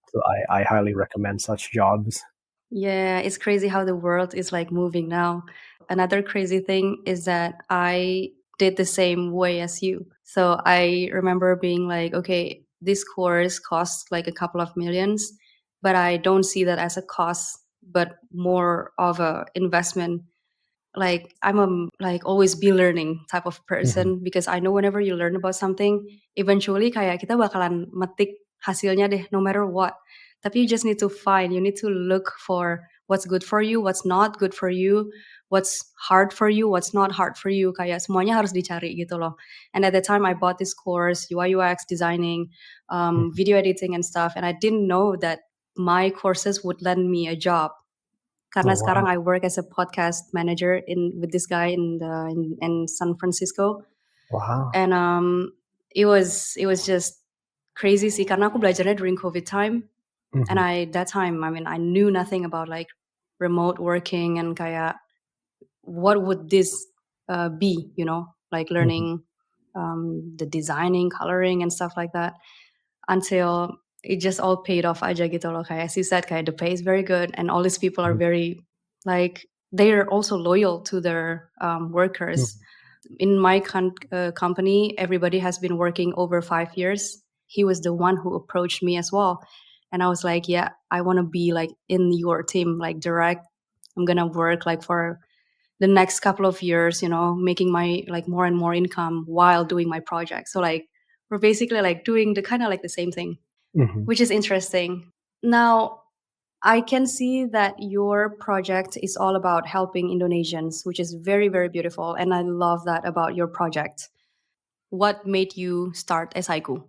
So I highly recommend such jobs. Yeah, it's crazy how the world is like moving now. Another crazy thing is that I did the same way as you. So I remember being like, okay, this course costs like a couple of millions, but I don't see that as a cost, but more of a investment. Like I'm a like always be learning type of Mhm, person because I know whenever you learn about something, eventually kayak kita bakalan metik hasilnya deh no matter what. Tapi you just need to find, you need to look for what's good for you, what's not good for you, what's hard for you, what's not hard for you. Kayak semuanya harus dicari gitu loh. And at the time I bought this course, UI UX designing, mhm. video editing and stuff, and I didn't know that my courses would land me a job Oh karena sekarang wow! I work as a podcast manager with this guy in San Francisco, Wow! and it was just crazy sih karena aku belajarnya during COVID time, and Mhm, that time I mean I knew nothing about like remote working and kayak what would this be, like mhm, learning the designing, coloring, and stuff like that until it just all paid off aja gitu loh. Kayak as you said, kayak the pay is very good and all these people are mhm, very like they're also loyal to their workers. mhm, In my company, everybody has been working over 5 years. He was the one who approached me as well. And I was like, yeah, I want to be like in your team, like direct. I'm going to work like for the next couple of years, making my like more and more income while doing my project. So like we're basically like doing the kind of like the same thing, mhm. which is interesting. Now, I can see that your project is all about helping Indonesians, which is very, very beautiful. And I love that about your project. What made you start Esaiku?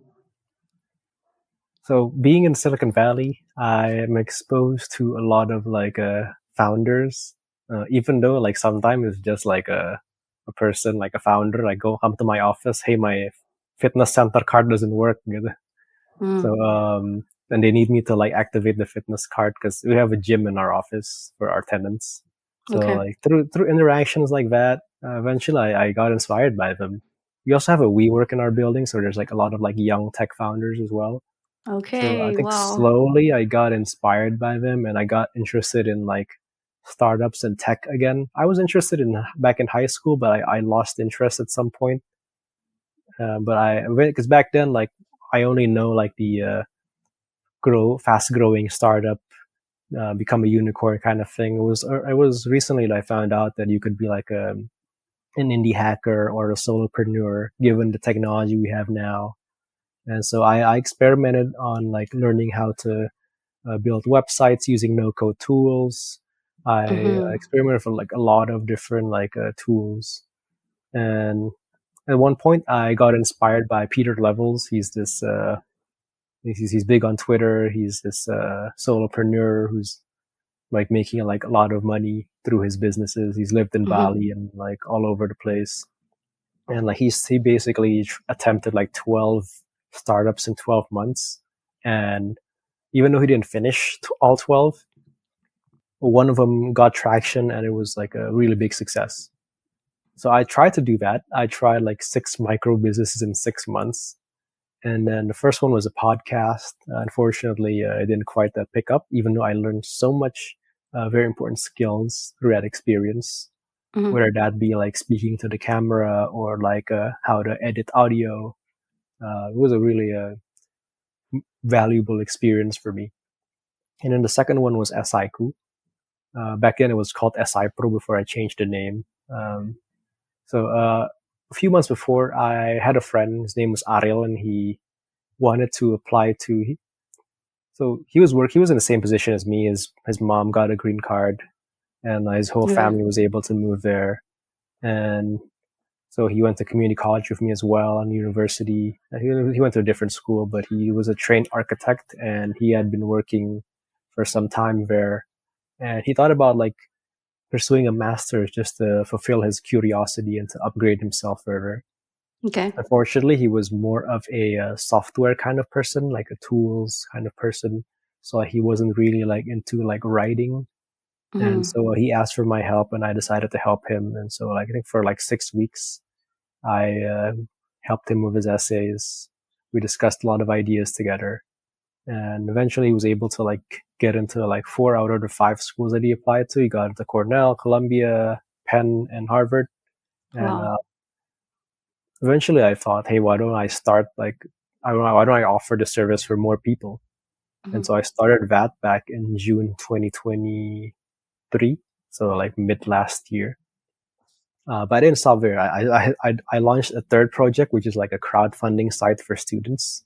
So being in Silicon Valley, I am exposed to a lot of like founders. Even though like sometimes it's just like a person, like a founder, like go come to my office, hey, my fitness center card doesn't work. Gitu. So Mm, and they need me to like activate the fitness card because we have a gym in our office for our tenants. So okay. like through interactions like that, eventually I got inspired by them. We also have a WeWork in our building, so there's like a lot of like young tech founders as well. So I Okay. think Wow. slowly I got inspired by them and I got interested in like startups and tech again. I was interested in back in high school, but I lost interest at some point. But because back then, like I only know like the fast growing startup, become a unicorn kind of thing. It was recently that I found out that you could be like an indie hacker or a solopreneur given the technology we have now. And so I experimented on like learning how to build websites using no code tools. I Mm-hmm. experimented for like a lot of different like tools. And at one point, I got inspired by Peter Levels. He's big on Twitter. He's this solopreneur who's like making like a lot of money through his businesses. He's lived in Mm-hmm. Bali and like all over the place. And like he basically attempted like 12 startups in 12 months. And even though he didn't finish all 12, one of them got traction and it was like a really big success. So I tried to do that. I tried like 6 micro businesses in 6 months. And then the first one was a podcast. Unfortunately, it didn't quite pick up, even though I learned so much very important skills through that experience, Mm-hmm. whether that be like speaking to the camera or like how to edit audio. It was a really valuable experience for me. And then the second one was Esaiku. Back then it was called Esaiku before I changed the name. So a few months before, I had a friend. His name was Ariel, and he wanted to apply to. So he was in the same position as me. His mom got a green card, and his whole Right. family was able to move there. And so he went to community college with me as well, and university. He went to a different school, but he was a trained architect, and he had been working for some time there. And he thought about like pursuing a master's just to fulfill his curiosity and to upgrade himself further. Okay. Unfortunately, he was more of a software kind of person, like a tools kind of person. So he wasn't really like into like writing. And Mhm. so he asked for my help, and I decided to help him. And so, like, I think for like 6 weeks, I helped him with his essays. We discussed a lot of ideas together, and eventually he was able to like get into like 4 out of the 5 schools that he applied to. He got into Cornell, Columbia, Penn, and Harvard. And Wow. eventually I thought, hey, why don't I start like, why don't I offer the service for more people? And Mhm. so I started that back in June 2023, so like mid last year. But I didn't stop there. I launched a third project, which is like a crowdfunding site for students.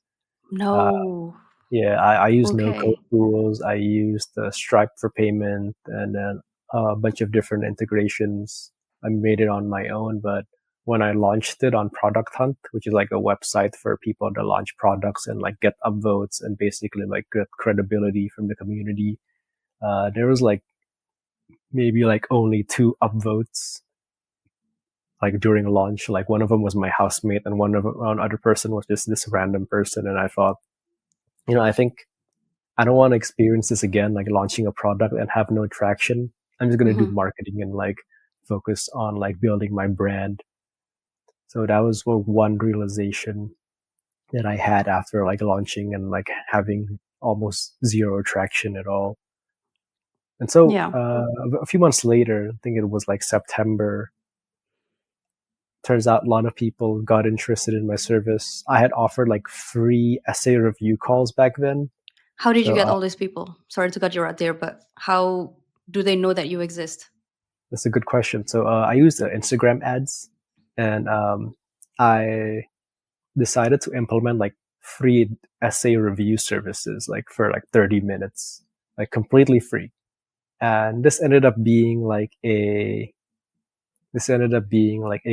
Uh, No. yeah, I use no code Okay. tools. I used Stripe for payment, and then a bunch of different integrations. I made it on my own, but when I launched it on Product Hunt, which is like a website for people to launch products and like get upvotes and basically like get credibility from the community, there was like maybe like only two upvotes like during launch. Like one of them was my housemate, and one other person was just this random person. And I thought, I think I don't want to experience this again, like launching a product and have no traction. I'm just gonna do Mhm. marketing and like focus on like building my brand. So that was one realization that I had after like launching and like having almost zero traction at all. And so Yeah. a few months later, I think it was like September. Turns out a lot of people got interested in my service. I had offered like free essay review calls back then. How did you So get all these people? Sorry to cut you right there, but how do they know that you exist? that's a good question. So I used Instagram ads, and I decided to implement like free essay review services, like for like 30 minutes, like completely free. And this ended up being like a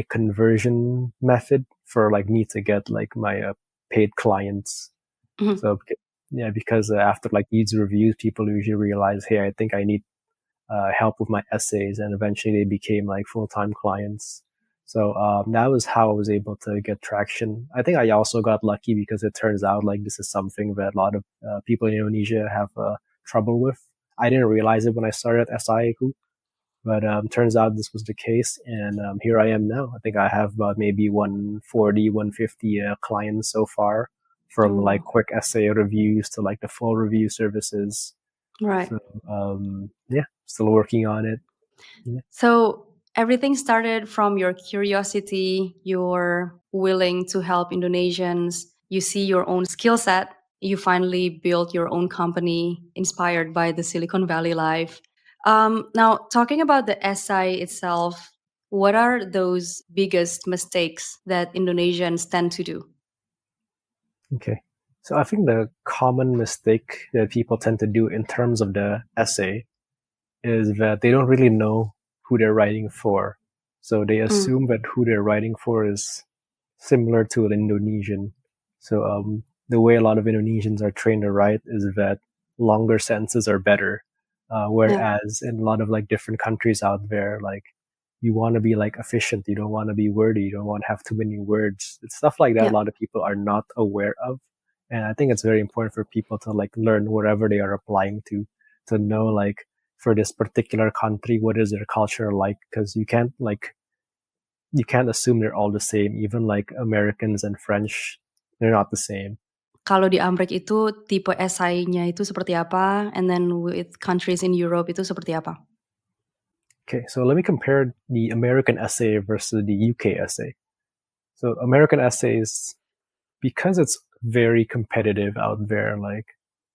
conversion method for like me to get like my paid clients. Mhm. So yeah, because after like these reviews, people usually realize, hey, I think I need help with my essays, and eventually they became like full time clients. So that was how I was able to get traction. I think I also got lucky because it turns out like this is something that a lot of people in Indonesia have trouble with. I didn't realize it when I started at Esaiku, but turns out this was the case, and here I am now. I think I have maybe 140, 150 clients so far, from like Oh, quick essay reviews to like the full review services. right. So yeah, still working on it. Yeah. So everything started from your curiosity, you're willing to help Indonesians, you see your own skill set, you finally built your own company inspired by the Silicon Valley life. Now, talking about the SI itself, what are those biggest mistakes that Indonesians tend to do? Okay. So I think the common mistake that people tend to do in terms of the essay is that they don't really know who they're writing for. So they Mm, assume that who they're writing for is similar to an Indonesian. So the way a lot of Indonesians are trained to write is that longer sentences are better, yeah, whereas in a lot of like different countries out there, like you want to be like efficient, you don't want to be wordy, you don't want to have too many words. It's stuff like that. yeah. A lot of people are not aware of, and I think it's very important for people to like learn whatever they are applying to know like for this particular country what is their culture like, because you can't assume they're all the same. Even like Americans and French, they're not the same. Kalau di Amrik itu tipe esainya itu seperti apa, and then with countries in Europe itu seperti apa? Okay, so let me compare the American essay versus the UK essay. So American essays, because it's very competitive out there, like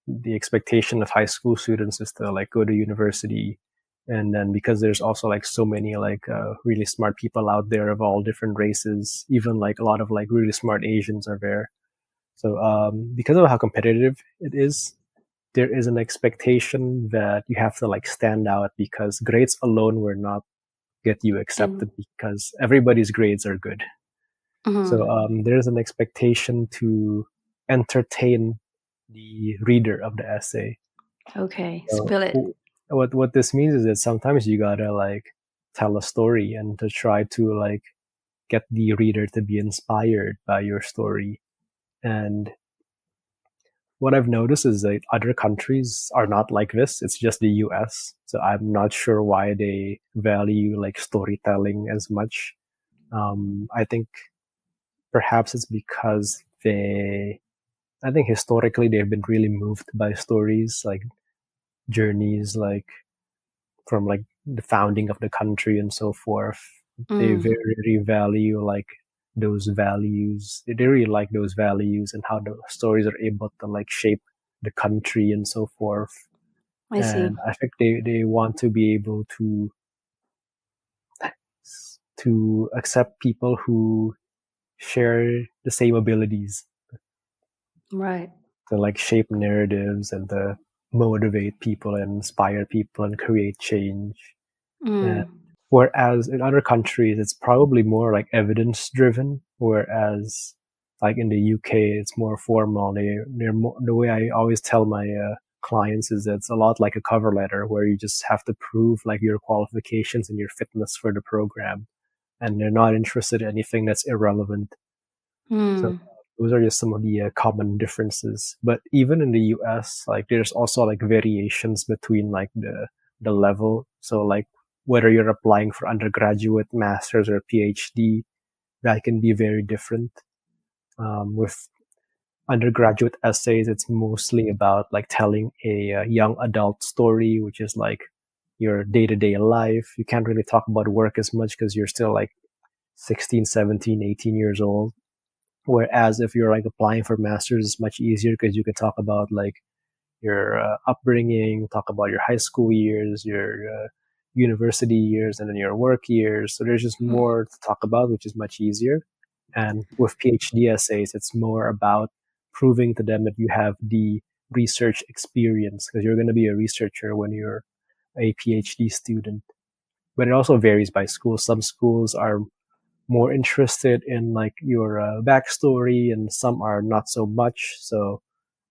the expectation of high school students is to like go to university, and then because there's also like so many like really smart people out there of all different races, even like a lot of like really smart Asians are there. So because of how competitive it is, there is an expectation that you have to like stand out, because grades alone will not get you And accepted because everybody's grades are good. So mhm. there's an expectation to entertain the reader of the essay. Okay, So spill it. what this means is that sometimes you gotta like tell a story and to try to like get the reader to be inspired by your story. And what I've noticed is that other countries are not like this. It's just the US. So I'm not sure why they value like storytelling as much. I think perhaps it's because I think historically they've been really moved by stories, like journeys, like from like the founding of the country and so forth. They Mm, very value like those values. They really like those values and how the stories are able to like shape the country and so forth. I see. And I think they want to be able to accept people who share the same abilities, Right. to like shape narratives and to motivate people and inspire people and create change. And Mm, whereas in other countries, it's probably more like evidence driven, whereas like in the UK, it's more formal. They're more, the way I always tell my clients is that it's a lot like a cover letter where you just have to prove like your qualifications and your fitness for the program, and they're not interested in anything that's irrelevant. So mm, those are just some of the common differences. But even in the US, like there's also like variations between like the level. So like whether you're applying for undergraduate, master's, or PhD, that can be very different. With undergraduate essays, it's mostly about like telling a young adult story, which is like your day to day life. You can't really talk about work as much because you're still like 16, 17, 18 years old. Whereas if you're like applying for masters, it's much easier because you can talk about like your upbringing, talk about your high school years, your university years, and then your work years. So there's just mm, more to talk about, which is much easier. And with PhD essays, it's more about proving to them that you have the research experience, because you're going to be a researcher when you're a PhD student. But it also varies by school. Some schools are more interested in like your backstory, and some are not so much. So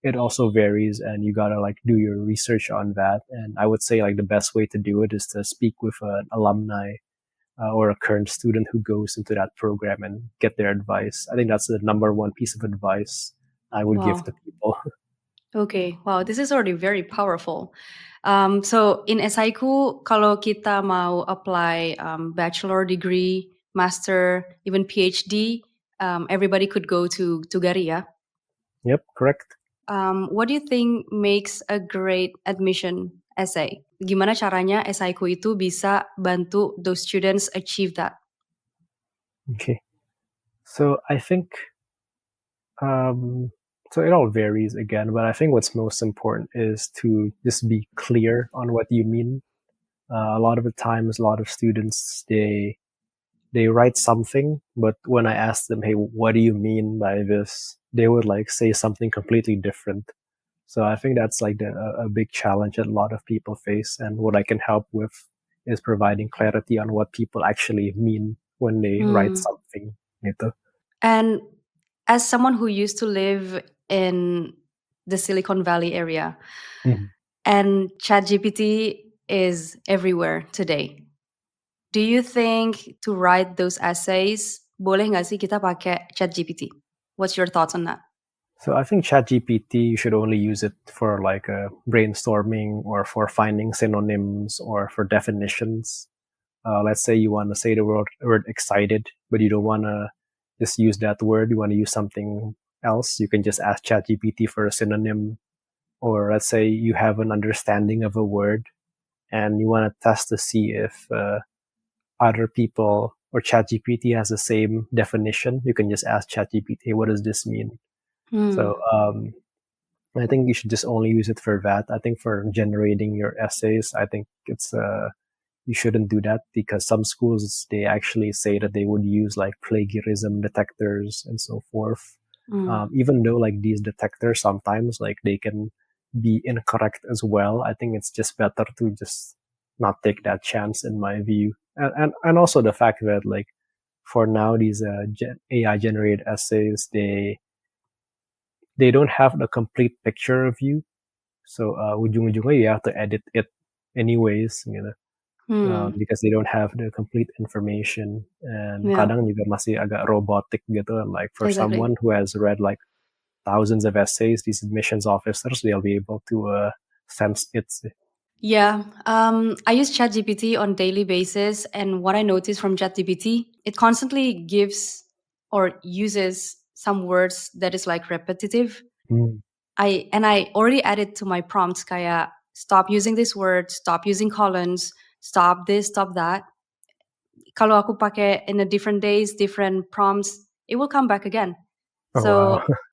it also varies, and you gotta like do your research on that. And I would say like the best way to do it is to speak with an alumni or a current student who goes into that program and get their advice. I think that's the number one piece of advice I would give to wow. people. Okay. Wow. This is already very powerful. So in Esaiku, kalau kita mau apply bachelor degree, master, even PhD, everybody could go to Gari ya. Yep, correct. What do you think makes a great admission essay? Gimana caranya Esaiku itu bisa bantu those students achieve that? Okay, so I think um, so it all varies again, but I think what's most important is to just be clear on what you mean. A lot of the times, a lot of students they write something, but when I ask them, "Hey, what do you mean by this?" they would like say something completely different. So I think that's like a big challenge that a lot of people face, and what I can help with is providing clarity on what people actually mean when they write Hmm. something. Gitu. And as someone who used to live in the Silicon Valley area, Mhm. and ChatGPT is everywhere today, do you think to write those essays, boleh nggak sih kita pakai ChatGPT? What's your thoughts on that? So I think ChatGPT, you should only use it for like brainstorming or for finding synonyms or for definitions. Let's say you want to say the word excited, but you don't want to just use that word. You want to use something else. You can just ask ChatGPT for a synonym. Or let's say you have an understanding of a word and you want to test to see if other people or ChatGPT has the same definition. You can just ask ChatGPT, "What does this mean?" Hmm. So I think you should just only use it for that. I think for generating your essays, I think it's you shouldn't do that because some schools they actually say that they would use like plagiarism detectors and so forth. Hmm. Even though like these detectors sometimes like they can be incorrect as well, I think it's just better to just not take that chance in my view. And also the fact that like for now these AI generated essays they don't have the complete picture of you. So ujung-ujungnya you have to edit it anyways, Hmm. because they don't have the complete information. And Yeah, kadang juga masih agak robotic gitu. And like for exactly. someone who has read like thousands of essays, these admissions officers, they'll be able to sense it. Yeah, I use ChatGPT on daily basis, and what I notice from ChatGPT, it constantly gives or uses some words that is like repetitive. Hmm. I already added to my prompts kayak stop using this word, stop using colons, stop this, stop that. Kalau aku pakai in a different days, different prompts, it will come back again. Oh wow. So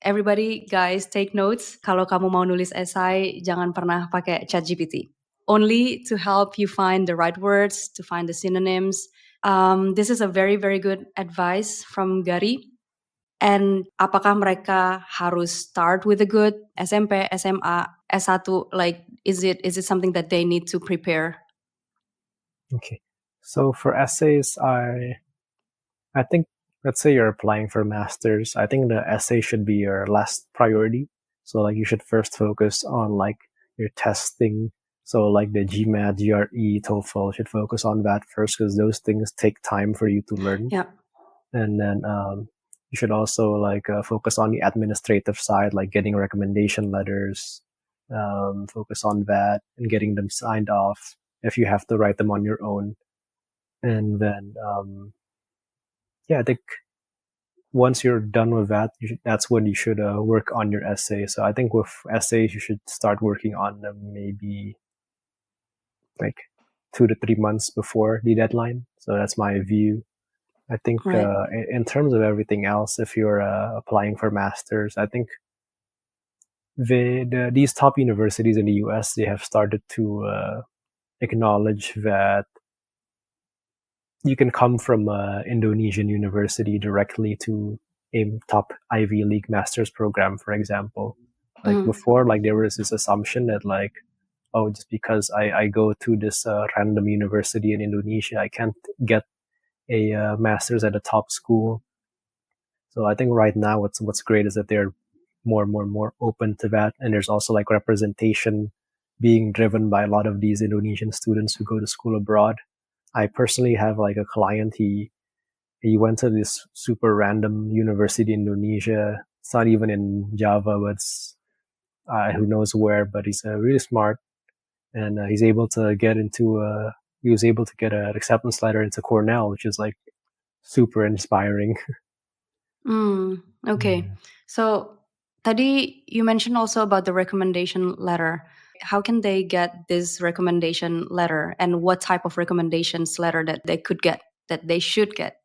everybody guys take notes. Kalau kamu mau nulis esai, jangan pernah pakai ChatGPT. Only to help you find the right words, to find the synonyms. This is a very very good advice from Gari. And apakah mereka harus start with a good SMP, SMA, S1? Like, is it something that they need to prepare? Okay. So for essays, I think let's say you're applying for masters. I think the essay should be your last priority. So like you should first focus on like your testing. So like the GMAT, GRE, TOEFL should focus on that first because those things take time for you to learn. Yeah. And then you should also like focus on the administrative side, like getting recommendation letters. Focus on that and getting them signed off if you have to write them on your own. And then yeah, I think once you're done with that, that's when you should work on your essay. So I think with essays, you should start working on them maybe like 2 to 3 months before the deadline. So that's my view. I think Right. in terms of everything else, if you're applying for masters, I think these top universities in the US they have started to acknowledge that you can come from an Indonesian university directly to a top Ivy League master's program, for example. Like Mm. before, like there was this assumption that like, oh, just because I go to this random university in Indonesia, I can't get a master's at a top school. So I think right now what's great is that they're more open to that, and there's also like representation being driven by a lot of these Indonesian students who go to school abroad. I personally have like a client. He went to this super random university in Indonesia. It's not even in Java, but it's who knows where. But he's really smart, and he's able to get into. He was able to get an acceptance letter into Cornell, which is like super inspiring. Okay. Yeah. So, tadi you mentioned also about the recommendation letter. How can they get this recommendation letter, and what type of recommendations letter that they could get, that they should get?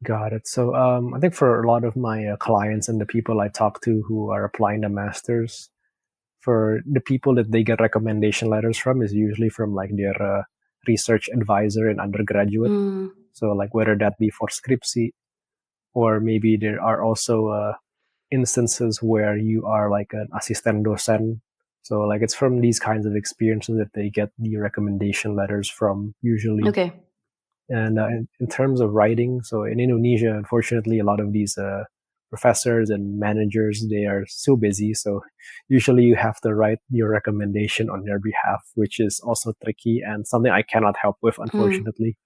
Got it. So I think for a lot of my clients and the people I talk to who are applying to masters, for the people that they get recommendation letters from is usually from like their research advisor in undergraduate. Mm. So like whether that be for skripsi or maybe there are also instances where you are like an assistant docent. So like it's from these kinds of experiences that they get the recommendation letters from usually. Okay. And in terms of writing, so in Indonesia, unfortunately, a lot of these professors and managers they are so busy. So usually you have to write your recommendation on their behalf, which is also tricky and something I cannot help with, Mm. unfortunately.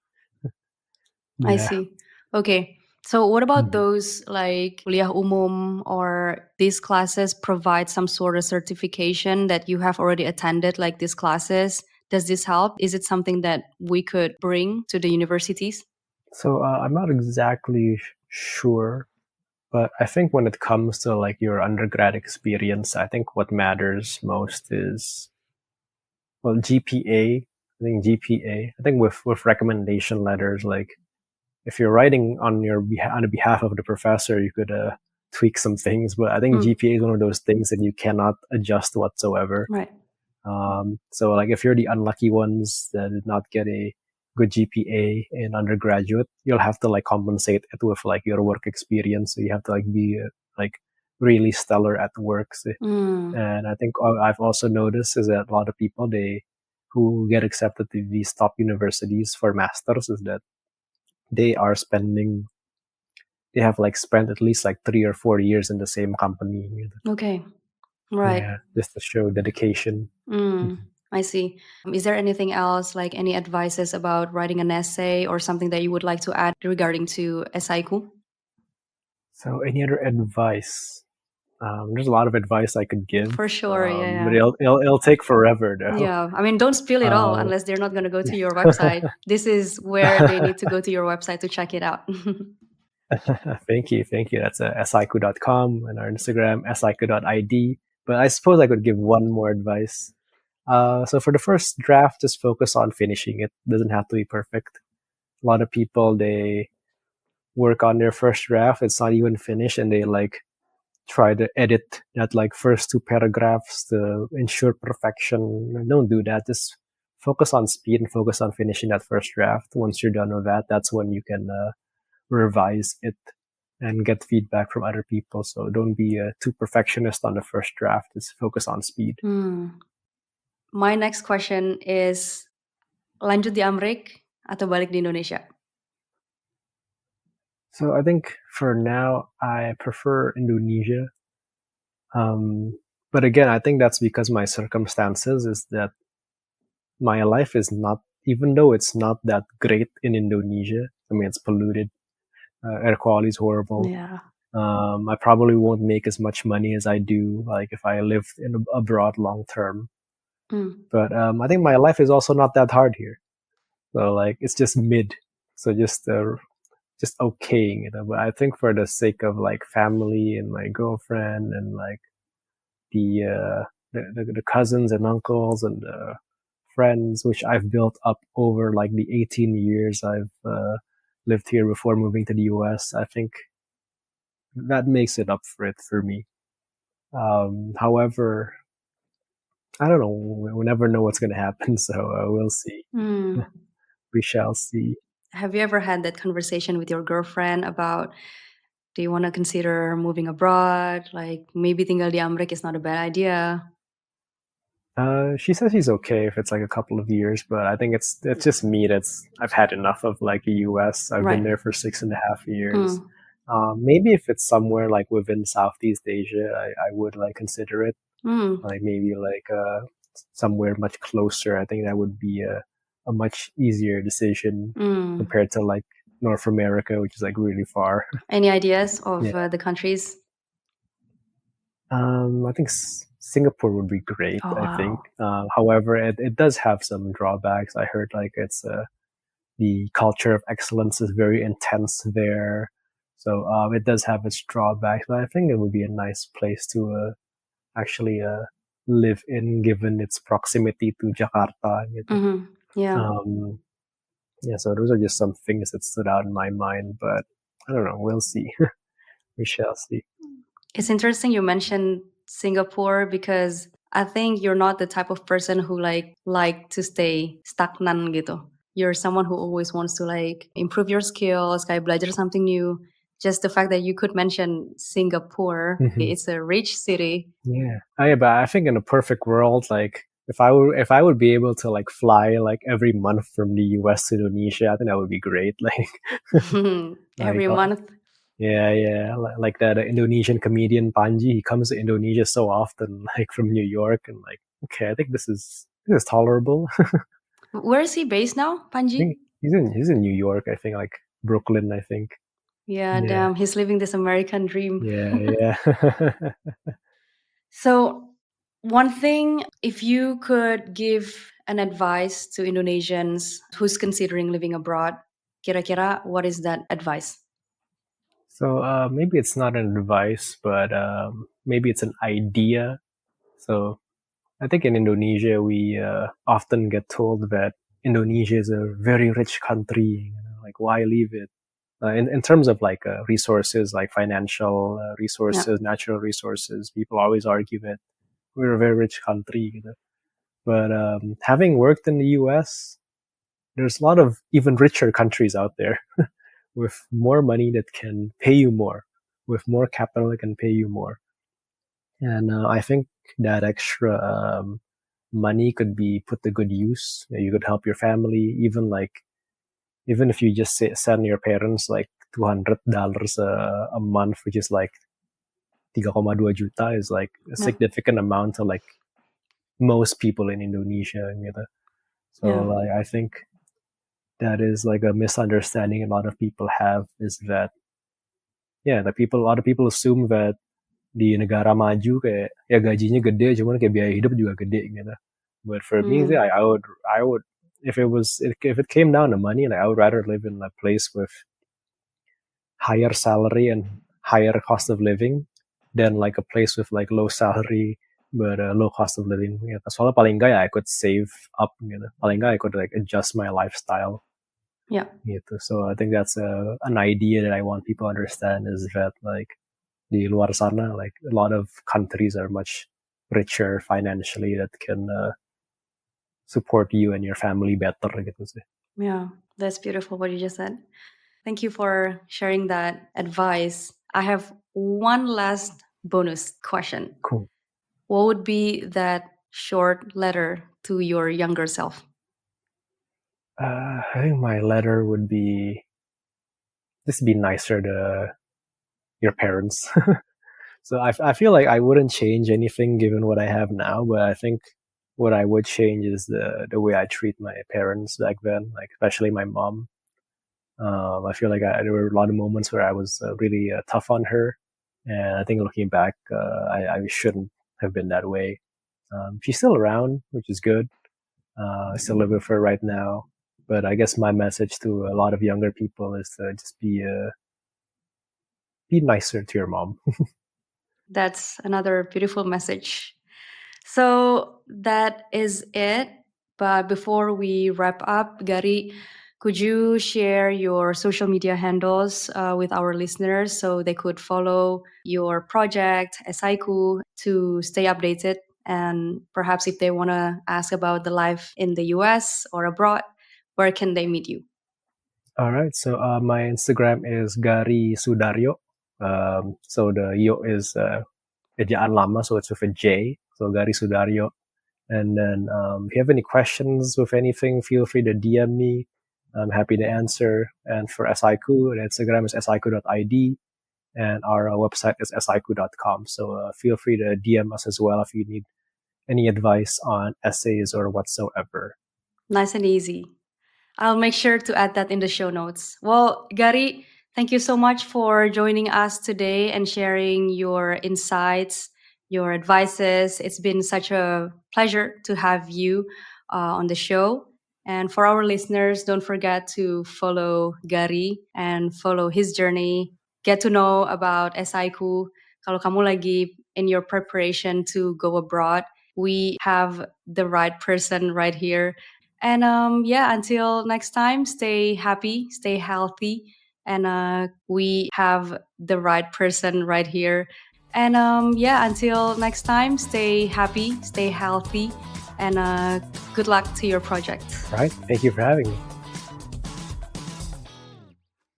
I Yeah. see. Okay. So what about Mhm. those like kuliah umum, or these classes provide some sort of certification that you have already attended like these classes? Does this help? Is it something that we could bring to the universities? So I'm not exactly sure, but I think when it comes to like your undergrad experience, I think what matters most is well GPA. I think GPA. I think with recommendation letters, like if you're writing on your on the behalf of the professor, you could tweak some things. But I think GPA is one of those things that you cannot adjust whatsoever. Right. So like if you're the unlucky ones that did not get a good GPA in undergraduate, you'll have to like compensate it with like your work experience. So you have to like be like really stellar at work. So, and I think I've also noticed is that a lot of people who get accepted to these top universities for masters is that they have like spent at least like 3 or 4 years in the same company. Okay. Right. Yeah, just to show dedication. I see. Is there anything else, like any advices about writing an essay or something that you would like to add regarding to Esaiku? So any other advice? There's a lot of advice I could give. For sure, yeah. But it'll take forever though. Yeah, I mean, don't spill it all unless they're not going to go to your website. This is where they need to go to your website to check it out. Thank you. That's esaiku.com and our Instagram, esaiku.id. But I suppose I could give one more advice. So for the first draft, just focus on finishing it. Doesn't have to be perfect. A lot of people, they work on their first draft. It's not even finished and they like try to edit that like first 2 paragraphs to ensure perfection. Don't do that. Just focus on speed and focus on finishing that first draft. Once you're done with that, that's when you can revise it and get feedback from other people. So don't be too perfectionist on the first draft. Just focus on speed. My next question is, lanjut di Amerika atau balik di Indonesia? So I think for now, I prefer Indonesia. But again, I think that's because my circumstances is that my life is not, even though it's not that great in Indonesia. I mean, it's polluted. Air quality is horrible. Yeah. I probably won't make as much money as I do, like if I lived abroad long term. But I think my life is also not that hard here. So like it's just mid. So just okaying it. But I think for the sake of like family and my girlfriend and like the cousins and uncles and friends which I've built up over like the 18 years I've lived here before moving to the US, I think that makes it up for it for me. However, I don't know. We never know what's going to happen, so we'll see. We shall see. Have you ever had that conversation with your girlfriend about, do you want to consider moving abroad? Like maybe tinggal di Amerika is not a bad idea. She says she's okay if it's like a couple of years, but I think it's just me. I've had enough of like the US. I've been there for 6.5 years. Maybe if it's somewhere like within Southeast Asia, I would like consider it. Like maybe like somewhere much closer. I think that would be a much easier decision compared to like North America, which is like really far. Any ideas of the countries? I think Singapore would be great. I think. However, it does have some drawbacks. I heard like it's the culture of excellence is very intense there, so it does have its drawbacks. But I think it would be a nice place to actually live in, given its proximity to Jakarta. Yeah. Yeah. So those are just some things that stood out in my mind. But I don't know. We'll see. We shall see. It's interesting you mentioned Singapore because I think you're not the type of person who like to stay stagnan gitu. You're someone who always wants to like improve your skills, kayak belajar something new. Just the fact that you could mention Singapore, it's a rich city. Yeah. But I think in a perfect world, like if I would be able to like fly like every month from the US to Indonesia, I think that would be great. Like every month. Yeah. Like that Indonesian comedian Panji, he comes to Indonesia so often, like from New York, and like, okay, I think this is tolerable. Where is he based now, Panji? He's in New York, I think, like Brooklyn, I think. Yeah, damn, he's living this American dream. Yeah. So, one thing, if you could give an advice to Indonesians who's considering living abroad, kira-kira what is that advice? So maybe it's not an advice, but maybe it's an idea. So I think in Indonesia, we often get told that Indonesia is a very rich country. Like, why leave it? in terms of like resources, like financial resources, natural resources, people always argue that we're a very rich country. You know? But having worked in the US, there's a lot of even richer countries out there with more money that can pay you more, with more capital that can pay you more. And I think that extra money could be put to good use. You could help your family, even if you just send your parents like $200 a month, which is like 3,2 juta, is like a significant amount to like most people in Indonesia. You know? So like, I think that is like a misunderstanding a lot of people have, is that a lot of people assume that di negara maju kayak ya gajinya gede, cuman kayak biaya hidup juga gede gitu. But for me, I would if it came down to money, like I would rather live in a place with higher salary and higher cost of living than like a place with like low salary but low cost of living. Gitu. Soalnya paling enggak ya I could save up gitu. Paling enggak I could like adjust my lifestyle. Yeah. Gitu. So I think that's an idea that I want people to understand, is that like di luar sana, like a lot of countries are much richer financially that can support you and your family better gitu sih. Yeah, that's beautiful what you just said. Thank you for sharing that advice. I have one last bonus question. Cool. What would be that short letter to your younger self? I think my letter would be just be nicer to your parents. So I feel like I wouldn't change anything given what I have now, but I think what I would change is the way I treat my parents back then, like especially my mom. I feel like there were a lot of moments where I was really tough on her, and I think looking back, I shouldn't have been that way. She's still around, which is good. I still live with her right now, but I guess my message to a lot of younger people is to just be nicer to your mom. That's another beautiful message. So that is it. But before we wrap up, Gari, could you share your social media handles with our listeners so they could follow your project, Esaiku, to stay updated? And perhaps if they want to ask about the life in the US or abroad, where can they meet you? All right. So my Instagram is Gari Soedarjo. So the yo is ejaan lama, so it's with a J. So Gari Soedarjo. And then if you have any questions with anything, feel free to DM me. I'm happy to answer. And for Esaiku, the Instagram is esaiku.id. And our website is esaiku.com. So feel free to DM us as well if you need any advice on essays or whatsoever. Nice and easy. I'll make sure to add that in the show notes. Well, Gari, thank you so much for joining us today and sharing your insights, your advices. It's been such a pleasure to have you on the show. And for our listeners, don't forget to follow Gari and follow his journey. Get to know about Esaiku. Kalau kamu lagi in your preparation to go abroad, we have the right person right here. And until next time, stay happy, stay healthy, and we have the right person right here. And until next time, stay happy, stay healthy, and good luck to your project. Right. Thank you for having me.